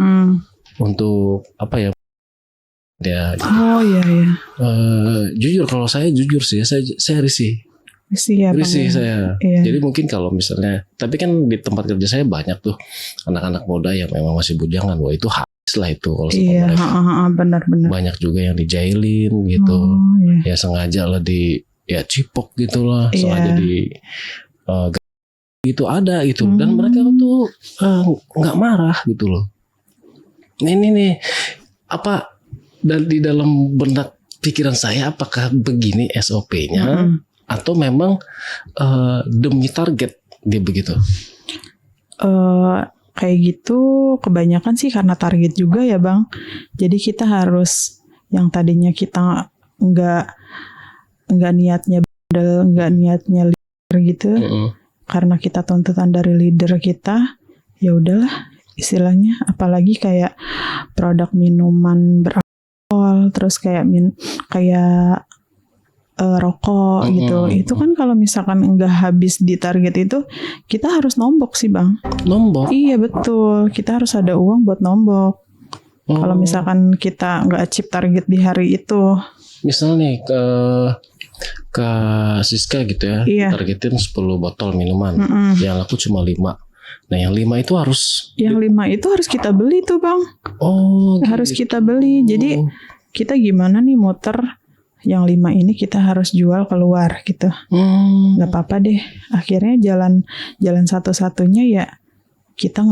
Speaker 2: Untuk apa ya dia gitu. Jujur, kalau saya jujur sih, saya risih saya. Jadi mungkin kalau misalnya, tapi kan di tempat kerja saya banyak tuh anak-anak muda yang memang masih bujangan. Wah itu habis lah itu kalau sama mereka.
Speaker 1: Benar-benar.
Speaker 2: Banyak juga yang dijailin gitu. Ya sengaja lah cipok gitulah, sengaja itu ada gitu. Dan mereka tuh nggak marah gitu loh. Ini nih apa, dan di dalam benak pikiran saya, apakah begini SOP-nya atau memang demi target dia begitu?
Speaker 1: Kayak gitu kebanyakan sih karena target juga ya Bang. Jadi kita harus, yang tadinya kita nggak niatnya bandel, nggak niatnya gitu. Karena kita tuntutan dari leader kita, ya udahlah istilahnya. Apalagi kayak produk minuman beralkohol, terus kayak rokok gitu. Itu kan kalau misalkan enggak habis di target itu, kita harus nombok sih Bang.
Speaker 2: Nombok?
Speaker 1: Iya betul, kita harus ada uang buat nombok. Kalau misalkan kita enggak achieve target di hari itu.
Speaker 2: Misal nih ke Siska gitu ya, targetin 10 botol minuman, yang laku cuma 5. Nah yang 5 itu harus...
Speaker 1: Yang 5 itu harus kita beli tuh Bang. Harus kita beli. Jadi kita gimana nih muter, yang 5 ini kita harus jual keluar gitu. Gak apa-apa deh. Akhirnya jalan satu-satunya ya kita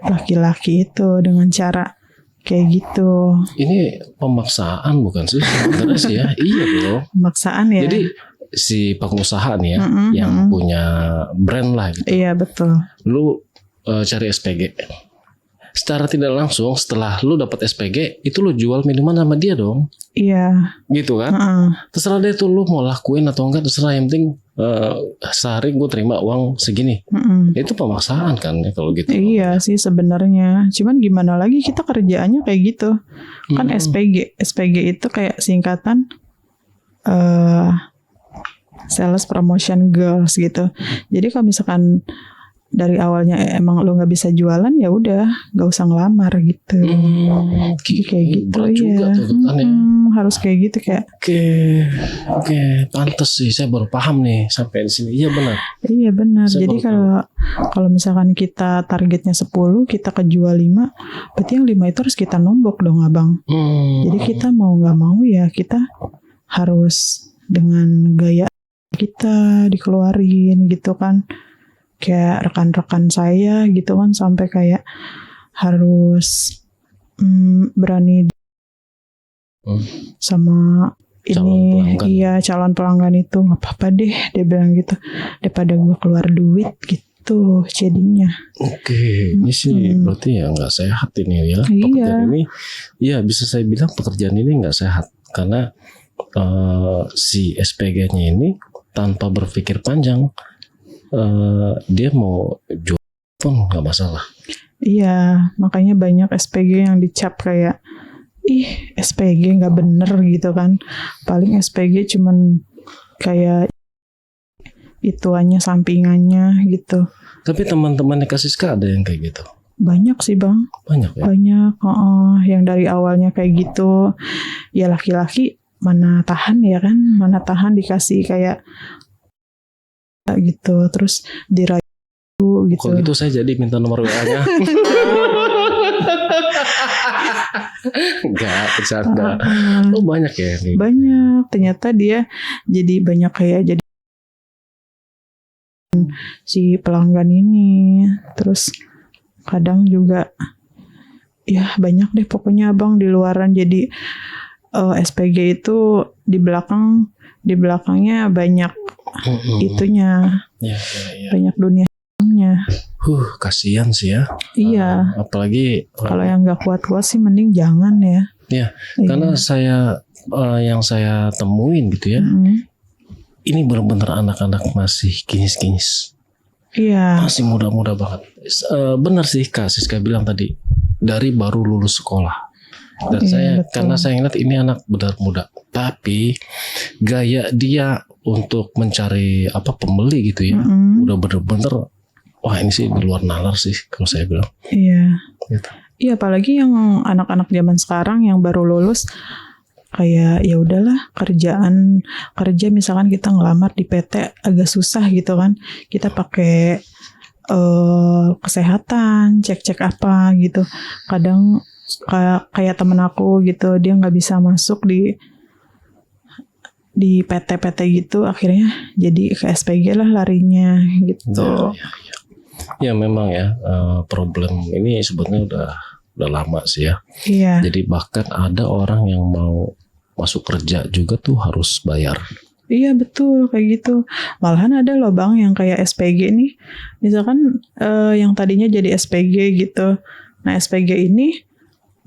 Speaker 1: laki-laki itu dengan cara kayak gitu.
Speaker 2: Ini pemaksaan bukan sih? Sebenarnya sih ya. Iya dong.
Speaker 1: Pemaksaan ya.
Speaker 2: Jadi si pengusaha nih ya, yang punya brand lah gitu.
Speaker 1: Iya betul.
Speaker 2: Lu cari SPG. Secara tidak langsung setelah lu dapat SPG, itu lu jual minuman sama dia dong.
Speaker 1: Iya.
Speaker 2: Gitu kan? Terserah deh tuh lu mau lakuin atau enggak, terserah, yang penting sehari gue terima uang segini. Itu pemaksaan kan ya kalau gitu.
Speaker 1: Iya sih sebenarnya. Cuman gimana lagi, kita kerjaannya kayak gitu. Kan SPG. SPG itu kayak singkatan Sales Promotion Girls gitu. Jadi kalau misalkan dari awalnya emang lo nggak bisa jualan, ya udah nggak usah ngelamar gitu. Jadi kayak gitu
Speaker 2: berat juga tuh,
Speaker 1: harus kayak gitu kayak.
Speaker 2: Oke, pantes sih, saya baru paham nih sampai di sini. Iya benar.
Speaker 1: Iya benar. Jadi kalau misalkan kita targetnya 10, kita kejual 5, berarti yang 5 itu harus kita nombok dong Abang. Jadi kita mau nggak mau ya kita harus dengan gaya kita dikeluarin gitu kan. Kayak rekan-rekan saya gitu kan, sampai kayak harus berani sama calon pelanggan itu. Nggak apa-apa deh, dia bilang gitu, daripada gue keluar duit gitu jadinya.
Speaker 2: Oke, ini sih berarti ya nggak sehat ini ya. Pekerjaan ini, ya bisa saya bilang pekerjaan ini nggak sehat karena si SPG-nya ini tanpa berpikir panjang. Dia mau jual pun nggak masalah.
Speaker 1: Iya, makanya banyak SPG yang dicap kayak SPG nggak bener gitu kan. Paling SPG cuman kayak ituannya, sampingannya gitu.
Speaker 2: Tapi teman-teman Siska ada yang kayak gitu?
Speaker 1: Banyak sih Bang.
Speaker 2: Banyak ya?
Speaker 1: Banyak. Yang dari awalnya kayak gitu, ya laki-laki mana tahan ya kan, mana tahan dikasih kayak gitu, terus dirayu gitu.
Speaker 2: Kok gitu saya jadi minta nomor WA-nya. Enggak, bercanda. Banyak ya nih.
Speaker 1: Banyak, ternyata dia jadi banyak kayak jadi si pelanggan ini. Terus kadang juga ya banyak deh pokoknya Abang di luaran. Jadi SPG itu di belakangnya banyak itunya, banyak dunianya.
Speaker 2: Kasihan sih ya.
Speaker 1: Iya.
Speaker 2: Apalagi
Speaker 1: kalau yang nggak kuat-kuat sih mending jangan ya.
Speaker 2: Iya. Karena yang saya temuin gitu ya, ini benar-benar anak-anak masih kinyis-kinyis.
Speaker 1: Iya.
Speaker 2: Masih muda-muda banget. Benar sih Kak Siska bilang tadi, dari baru lulus sekolah. Dan karena saya ingat ini anak benar muda, tapi gaya dia untuk mencari pembeli gitu ya, udah bener-bener wah ini sih di luar nalar sih kalau saya bilang.
Speaker 1: Iya.
Speaker 2: Gitu.
Speaker 1: Iya, apalagi yang anak-anak zaman sekarang yang baru lulus kayak ya udahlah kerja misalkan kita ngelamar di PT agak susah gitu kan, kita pakai kesehatan, cek apa gitu. Kadang kayak temen aku gitu, dia nggak bisa masuk di PT-PT gitu, akhirnya jadi ke SPG lah larinya gitu.
Speaker 2: Ya memang ya, problem ini sebetulnya udah lama sih ya.
Speaker 1: Iya.
Speaker 2: Jadi bahkan ada orang yang mau masuk kerja juga tuh harus bayar.
Speaker 1: Iya betul kayak gitu. Malahan ada loh Bang yang kayak SPG nih, misalkan yang tadinya jadi SPG gitu. Nah SPG ini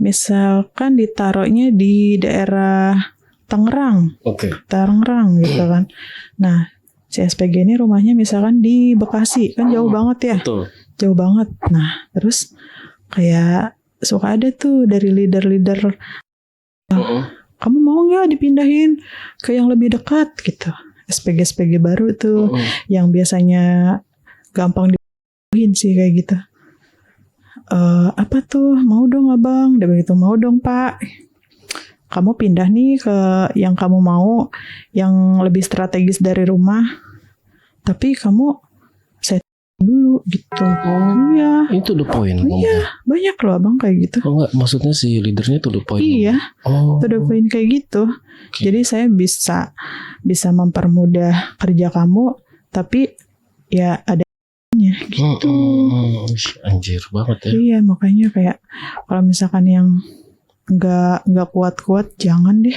Speaker 1: misalkan ditaruhnya di daerah Tangerang, Tangerang gitu kan. Nah si SPG ini rumahnya misalkan di Bekasi, kan jauh banget ya.
Speaker 2: Betul.
Speaker 1: Jauh banget. Nah, terus kayak suka ada tuh dari leader-leader, kamu mau nggak dipindahin ke yang lebih dekat gitu. SPG baru tuh yang biasanya gampang dibuhin sih kayak gitu. Apa tuh, mau dong abang, dia begitu, mau dong pak, kamu pindah nih ke yang kamu mau, yang lebih strategis dari rumah, tapi kamu set dulu gitu. Iya,
Speaker 2: Itu the point.
Speaker 1: iya, banyak loh abang kayak gitu.
Speaker 2: Oh enggak, maksudnya si leadernya to the point.
Speaker 1: Iya,
Speaker 2: Oh.
Speaker 1: to the point kayak gitu. Jadi saya bisa mempermudah kerja kamu, tapi ya ada gitu.
Speaker 2: Anjir banget ya.
Speaker 1: Iya, makanya kayak kalau misalkan yang nggak kuat-kuat jangan deh.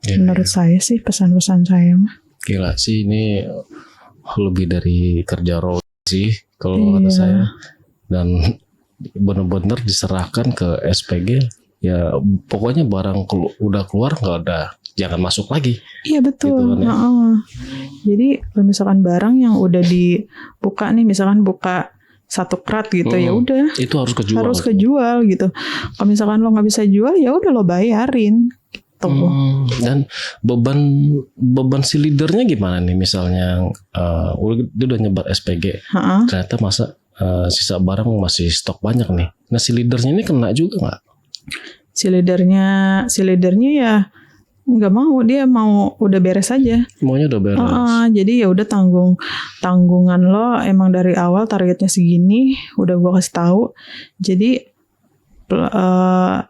Speaker 2: Ya,
Speaker 1: Menurut saya sih pesan-pesan saya mah.
Speaker 2: gila sih ini lebih dari kerja role sih kalau kata
Speaker 1: Iya.
Speaker 2: saya, dan benar-benar diserahkan ke SPG ya, pokoknya barang udah keluar nggak ada, jangan masuk lagi.
Speaker 1: Iya betul.
Speaker 2: Gitu kan ya.
Speaker 1: Heeh. Jadi kalau misalkan barang yang udah dibuka nih, misalkan buka satu krat gitu, ya udah
Speaker 2: Itu harus kejual.
Speaker 1: harus kejual gitu. Kalau misalkan lo nggak bisa jual, ya udah lo bayarin. Gitu.
Speaker 2: Dan beban si leadernya gimana nih, misalnya dia udah nyebar SPG,
Speaker 1: Heeh.
Speaker 2: ternyata masa sisa barang masih stok banyak nih. Nah si leadernya ini kena juga nggak?
Speaker 1: Si leadernya ya nggak mau, dia mau udah beres aja.
Speaker 2: Maunya udah beres.
Speaker 1: Jadi ya udah tanggungan lo emang dari awal targetnya segini, udah gua kasih tahu. Jadi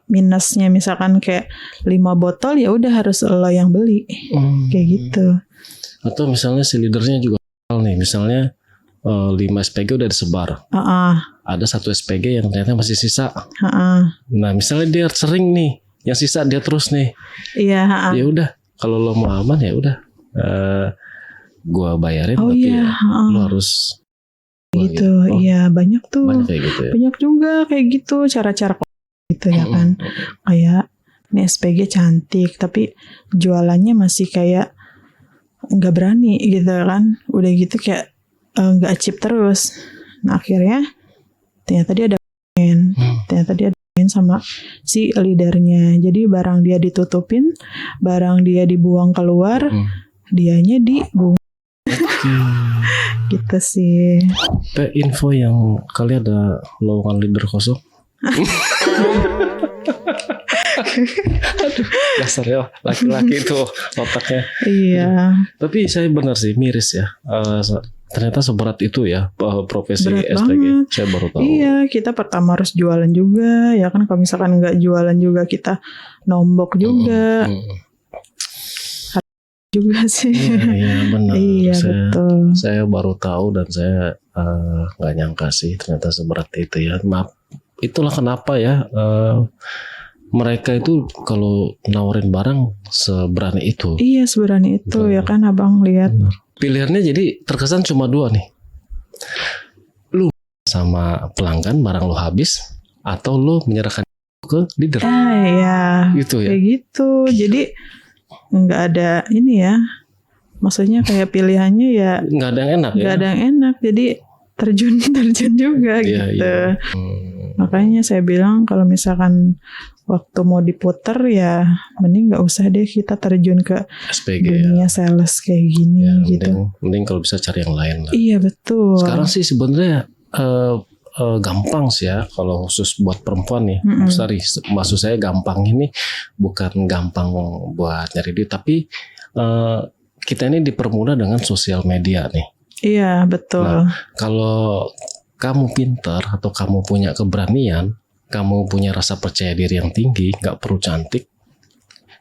Speaker 1: minusnya misalkan kayak 5 botol, ya udah harus lo yang beli. Kayak gitu.
Speaker 2: Atau misalnya si leadernya juga nih, misalnya 5 SPG udah disebar, ada 1 SPG yang ternyata masih sisa. Nah misalnya dia sering nih, yang sisa dia terus nih.
Speaker 1: Iya.
Speaker 2: Ya udah, kalau lo mau aman ya udah, gua bayarin,
Speaker 1: Oh
Speaker 2: tapi
Speaker 1: iya.
Speaker 2: ya, lo harus
Speaker 1: Gitu.
Speaker 2: Oh,
Speaker 1: Iya banyak tuh.
Speaker 2: banyak kayak gitu ya.
Speaker 1: Banyak juga kayak gitu cara-cara gitu ya kan. Kayak ini SPG cantik tapi jualannya masih kayak nggak berani gitu kan. Udah gitu kayak nggak achieve terus. Nah akhirnya ternyata dia ada sama si leadernya. Jadi barang dia ditutupin, barang dia dibuang keluar, dianya dibuang. Gitu sih.
Speaker 2: Info yang kali ada lowongan leader kosong. Aduh, dasar ya laki-laki itu otaknya.
Speaker 1: Iya.
Speaker 2: Tapi saya benar sih miris ya. Ternyata seberat itu ya profesi
Speaker 1: Berat
Speaker 2: SPG.
Speaker 1: banget.
Speaker 2: Saya baru tahu.
Speaker 1: Iya, kita pertama harus jualan juga, ya kan. Kalau misalkan nggak jualan juga kita nombok juga, juga sih.
Speaker 2: Iya benar.
Speaker 1: Iya betul.
Speaker 2: Saya baru tahu dan saya nggak nyangka sih ternyata seberat itu ya. Maaf, itulah kenapa ya mereka itu kalau nawarin barang seberani itu.
Speaker 1: Iya seberani itu.
Speaker 2: Betul.
Speaker 1: Ya kan abang lihat.
Speaker 2: Pilihannya jadi terkesan cuma 2 nih. Lu sama pelanggan barang lu habis, atau lu menyerahkan ke leader.
Speaker 1: Iya.
Speaker 2: Gitu ya.
Speaker 1: Kayak gitu. Jadi nggak ada ini ya. Maksudnya kayak pilihannya ya
Speaker 2: Nggak ada yang enak ya.
Speaker 1: nggak ada yang enak. Jadi terjun juga
Speaker 2: Iya,
Speaker 1: gitu.
Speaker 2: iya.
Speaker 1: Makanya saya bilang kalau misalkan waktu mau diputer ya mending nggak usah deh kita terjun ke
Speaker 2: SPG ya.
Speaker 1: dunia sales kayak gini
Speaker 2: Ya,
Speaker 1: gitu.
Speaker 2: mending kalau bisa cari yang lain lah.
Speaker 1: Iya betul.
Speaker 2: Sekarang sih sebenarnya gampang sih ya kalau khusus buat perempuan nih. Sorry, maksud saya gampang ini bukan gampang buat nyari duit, tapi kita ini dipermudah dengan sosial media nih.
Speaker 1: Iya betul.
Speaker 2: Nah, kalau kamu pintar atau kamu punya keberanian, kamu punya rasa percaya diri yang tinggi, nggak perlu cantik.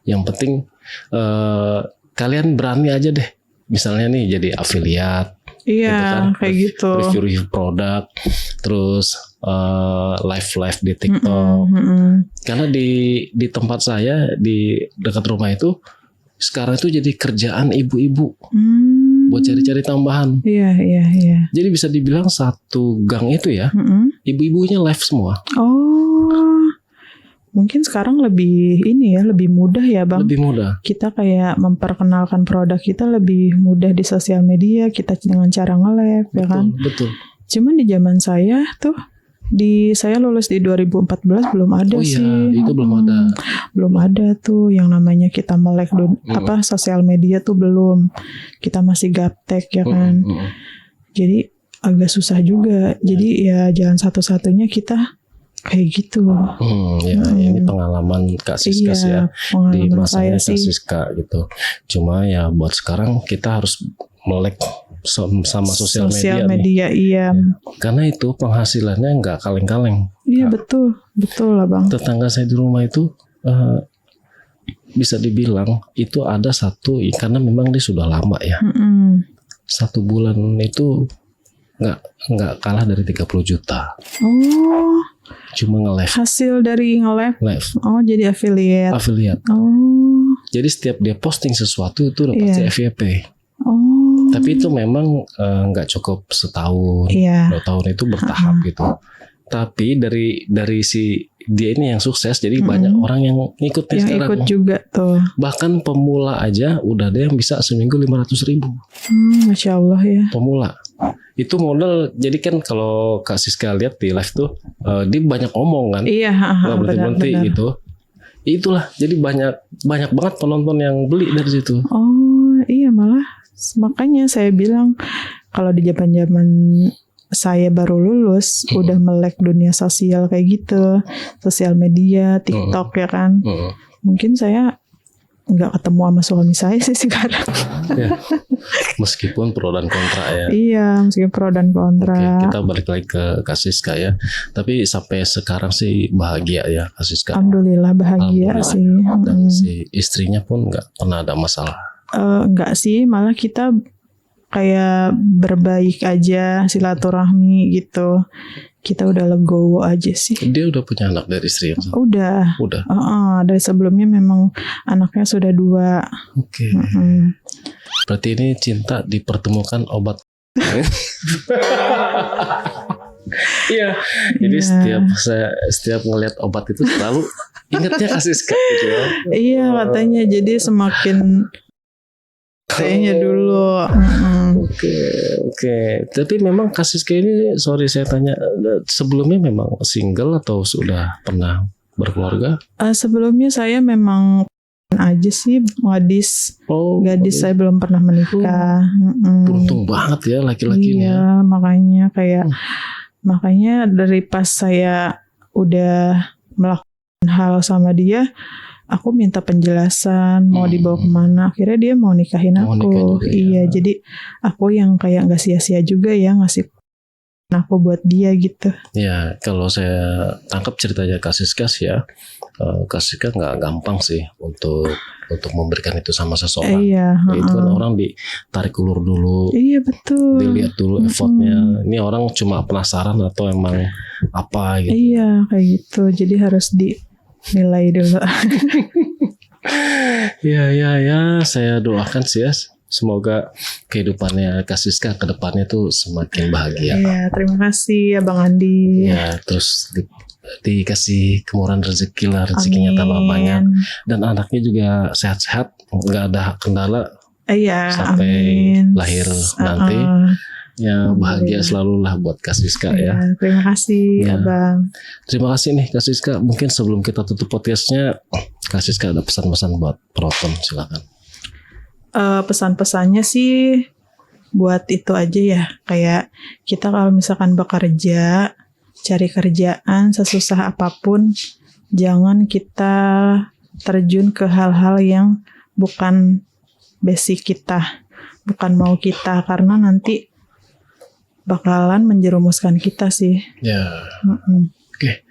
Speaker 2: Yang penting kalian berani aja deh. Misalnya nih jadi afiliat.
Speaker 1: Iya
Speaker 2: gitu kan,
Speaker 1: kayak gitu.
Speaker 2: Review produk, terus live di TikTok. Karena di tempat saya di dekat rumah itu sekarang itu jadi kerjaan ibu-ibu buat cari-cari tambahan.
Speaker 1: Iya.
Speaker 2: Jadi bisa dibilang satu gang itu ya, ibu-ibunya live semua.
Speaker 1: Oh, mungkin sekarang lebih ini ya, lebih mudah ya Bang.
Speaker 2: Lebih mudah.
Speaker 1: Kita kayak memperkenalkan produk kita lebih mudah di sosial media, kita dengan cara nge-live ya kan.
Speaker 2: Betul.
Speaker 1: Cuman di zaman saya tuh, saya lulus di 2014 belum ada
Speaker 2: Oh iya,
Speaker 1: sih.
Speaker 2: itu belum ada.
Speaker 1: Belum ada tuh yang namanya kita melek sosial media tuh belum. Kita masih gaptek ya kan. Jadi agak susah juga. Jadi ya jalan satu-satunya kita kayak gitu.
Speaker 2: Ini pengalaman Kak Siska ya di masanya Kak Siska gitu. Cuma ya buat sekarang kita harus melek sama sosial media
Speaker 1: iya.
Speaker 2: Karena itu penghasilannya nggak kaleng-kaleng.
Speaker 1: Iya betul lah Bang.
Speaker 2: Tetangga saya di rumah itu bisa dibilang itu ada satu, karena memang dia sudah lama ya. 1 bulan itu nggak kalah dari 30 juta.
Speaker 1: Oh.
Speaker 2: Cuma nge-live.
Speaker 1: Hasil dari nge-live. Oh, jadi affiliate. Oh.
Speaker 2: Jadi setiap dia posting sesuatu itu udah pasti FYP.
Speaker 1: Oh.
Speaker 2: Tapi itu memang nggak cukup setahun, 2 tahun, itu bertahap gitu. Tapi dari si dia ini yang sukses, jadi banyak orang yang ngikut nih sekarang.
Speaker 1: Ikut juga tuh.
Speaker 2: Bahkan pemula aja udah ada yang bisa seminggu 500.000.
Speaker 1: Masya Allah ya.
Speaker 2: Pemula. Itu modal, jadi kan kalau Kak Siska lihat di live tuh, dia banyak omong kan.
Speaker 1: Iya.
Speaker 2: Nggak berhenti-berhenti gitu. Itulah, jadi banyak banget penonton yang beli dari situ.
Speaker 1: Oh iya, malah makanya saya bilang kalau di zaman saya baru lulus udah melek dunia sosial kayak gitu, sosial media, TikTok ya kan. Mungkin saya nggak ketemu sama suami saya sih sekarang.
Speaker 2: Ya. Meskipun pro dan kontra ya.
Speaker 1: Iya, meskipun pro dan kontra.
Speaker 2: Oke, kita balik lagi ke Kak Siska ya. Tapi sampai sekarang sih bahagia ya Kak Siska.
Speaker 1: Alhamdulillah bahagia sih.
Speaker 2: Dan si istrinya pun nggak pernah ada masalah.
Speaker 1: Enggak sih, malah kita kayak berbaik aja, silaturahmi gitu. Kita udah legowo aja sih.
Speaker 2: Dia udah punya anak dari istri yang sama?
Speaker 1: Udah. Dari sebelumnya memang anaknya sudah 2.
Speaker 2: Oke. Berarti ini cinta dipertemukan obat. Iya. Jadi setiap ngelihat obat itu selalu ingatnya Kak Siska gitu ya.
Speaker 1: Iya katanya, jadi semakin kayaknya dulu.
Speaker 2: Oke. Tapi memang Kak Siska ini, sorry saya tanya, sebelumnya memang single atau sudah pernah berkeluarga?
Speaker 1: Sebelumnya saya memang aja sih, gadis. Gadis, saya belum pernah menikah.
Speaker 2: Beruntung banget ya laki-laki ini.
Speaker 1: Iya, makanya dari pas saya udah melakukan hal sama dia, aku minta penjelasan mau dibawa kemana. Akhirnya dia mau nikahin aku. Iya, jadi aku yang kayak nggak sia-sia juga ya ngasih aku buat dia gitu.
Speaker 2: Ya, kalau saya tangkap ceritanya Kak Siska sih ya, Kak Siska nggak gampang sih untuk memberikan itu sama seseorang.
Speaker 1: Iya.
Speaker 2: Itu kan orang ditarik ulur dulu.
Speaker 1: Iya betul.
Speaker 2: Dilihat dulu effortnya. Ini orang cuma penasaran atau emang apa gitu.
Speaker 1: Iya kayak gitu. Jadi harus dinilai dulu.
Speaker 2: Ya, saya doakan sih ya. Semoga kehidupannya Kak Siska ke depannya tuh semakin bahagia.
Speaker 1: Iya, terima kasih Abang Andi.
Speaker 2: Ya, terus dikasih kemurahan rezeki lah, rezekinya tambah banyak. Dan anaknya juga sehat-sehat, nggak ada kendala.
Speaker 1: Iya,
Speaker 2: sampai
Speaker 1: amin.
Speaker 2: Lahir nanti. Ya, bahagia selalu lah buat Kak Siska ya.
Speaker 1: Terima kasih Abang.
Speaker 2: Terima kasih nih Kak Siska. Mungkin sebelum kita tutup podcastnya, Kak Siska ada pesan-pesan buat penonton, silakan.
Speaker 1: Pesan-pesannya sih buat itu aja ya, kayak kita kalau misalkan bekerja, cari kerjaan sesusah apapun, jangan kita terjun ke hal-hal yang bukan basic kita, bukan mau kita, karena nanti bakalan menjerumuskan kita sih.
Speaker 2: Ya. Oke,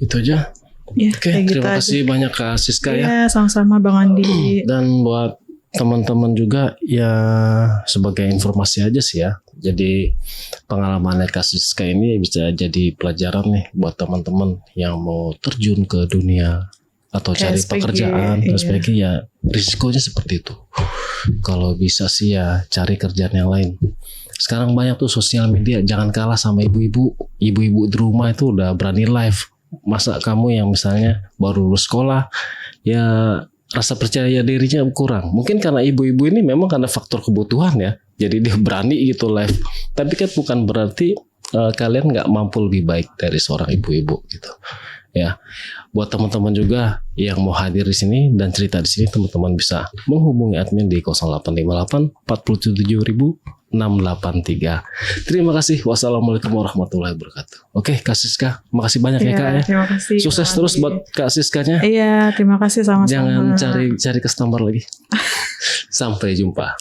Speaker 2: itu aja.
Speaker 1: Ya,
Speaker 2: Oke, terima kasih banyak Kak Siska ya.
Speaker 1: Iya, sama-sama Bang Andi.
Speaker 2: Dan buat teman-teman juga ya, sebagai informasi aja sih ya. Jadi pengalamannya Kak Siska ini bisa jadi pelajaran nih buat teman-teman yang mau terjun ke dunia atau cari pekerjaan SPG ya, risikonya seperti itu. Kalau bisa sih ya cari kerjaan yang lain. Sekarang banyak tuh sosial media, jangan kalah sama ibu-ibu di rumah itu udah berani live. Masa kamu yang misalnya baru lulus sekolah, ya rasa percaya dirinya kurang. Mungkin karena ibu-ibu ini memang karena faktor kebutuhan ya. Jadi dia berani gitu live. Tapi kan bukan berarti kalian nggak mampu lebih baik dari seorang ibu-ibu gitu. Ya, buat teman-teman juga yang mau hadir di sini dan cerita di sini, teman-teman bisa menghubungi admin di 0858 476.683. Terima kasih. Wassalamualaikum warahmatullahi wabarakatuh. Oke, Kak Siska, makasih banyak ya Kak ya.
Speaker 1: Terima kasih.
Speaker 2: Sukses terus buat Kak Siskanya.
Speaker 1: Iya, terima kasih sama-sama.
Speaker 2: Jangan cari customer lagi. Sampai jumpa.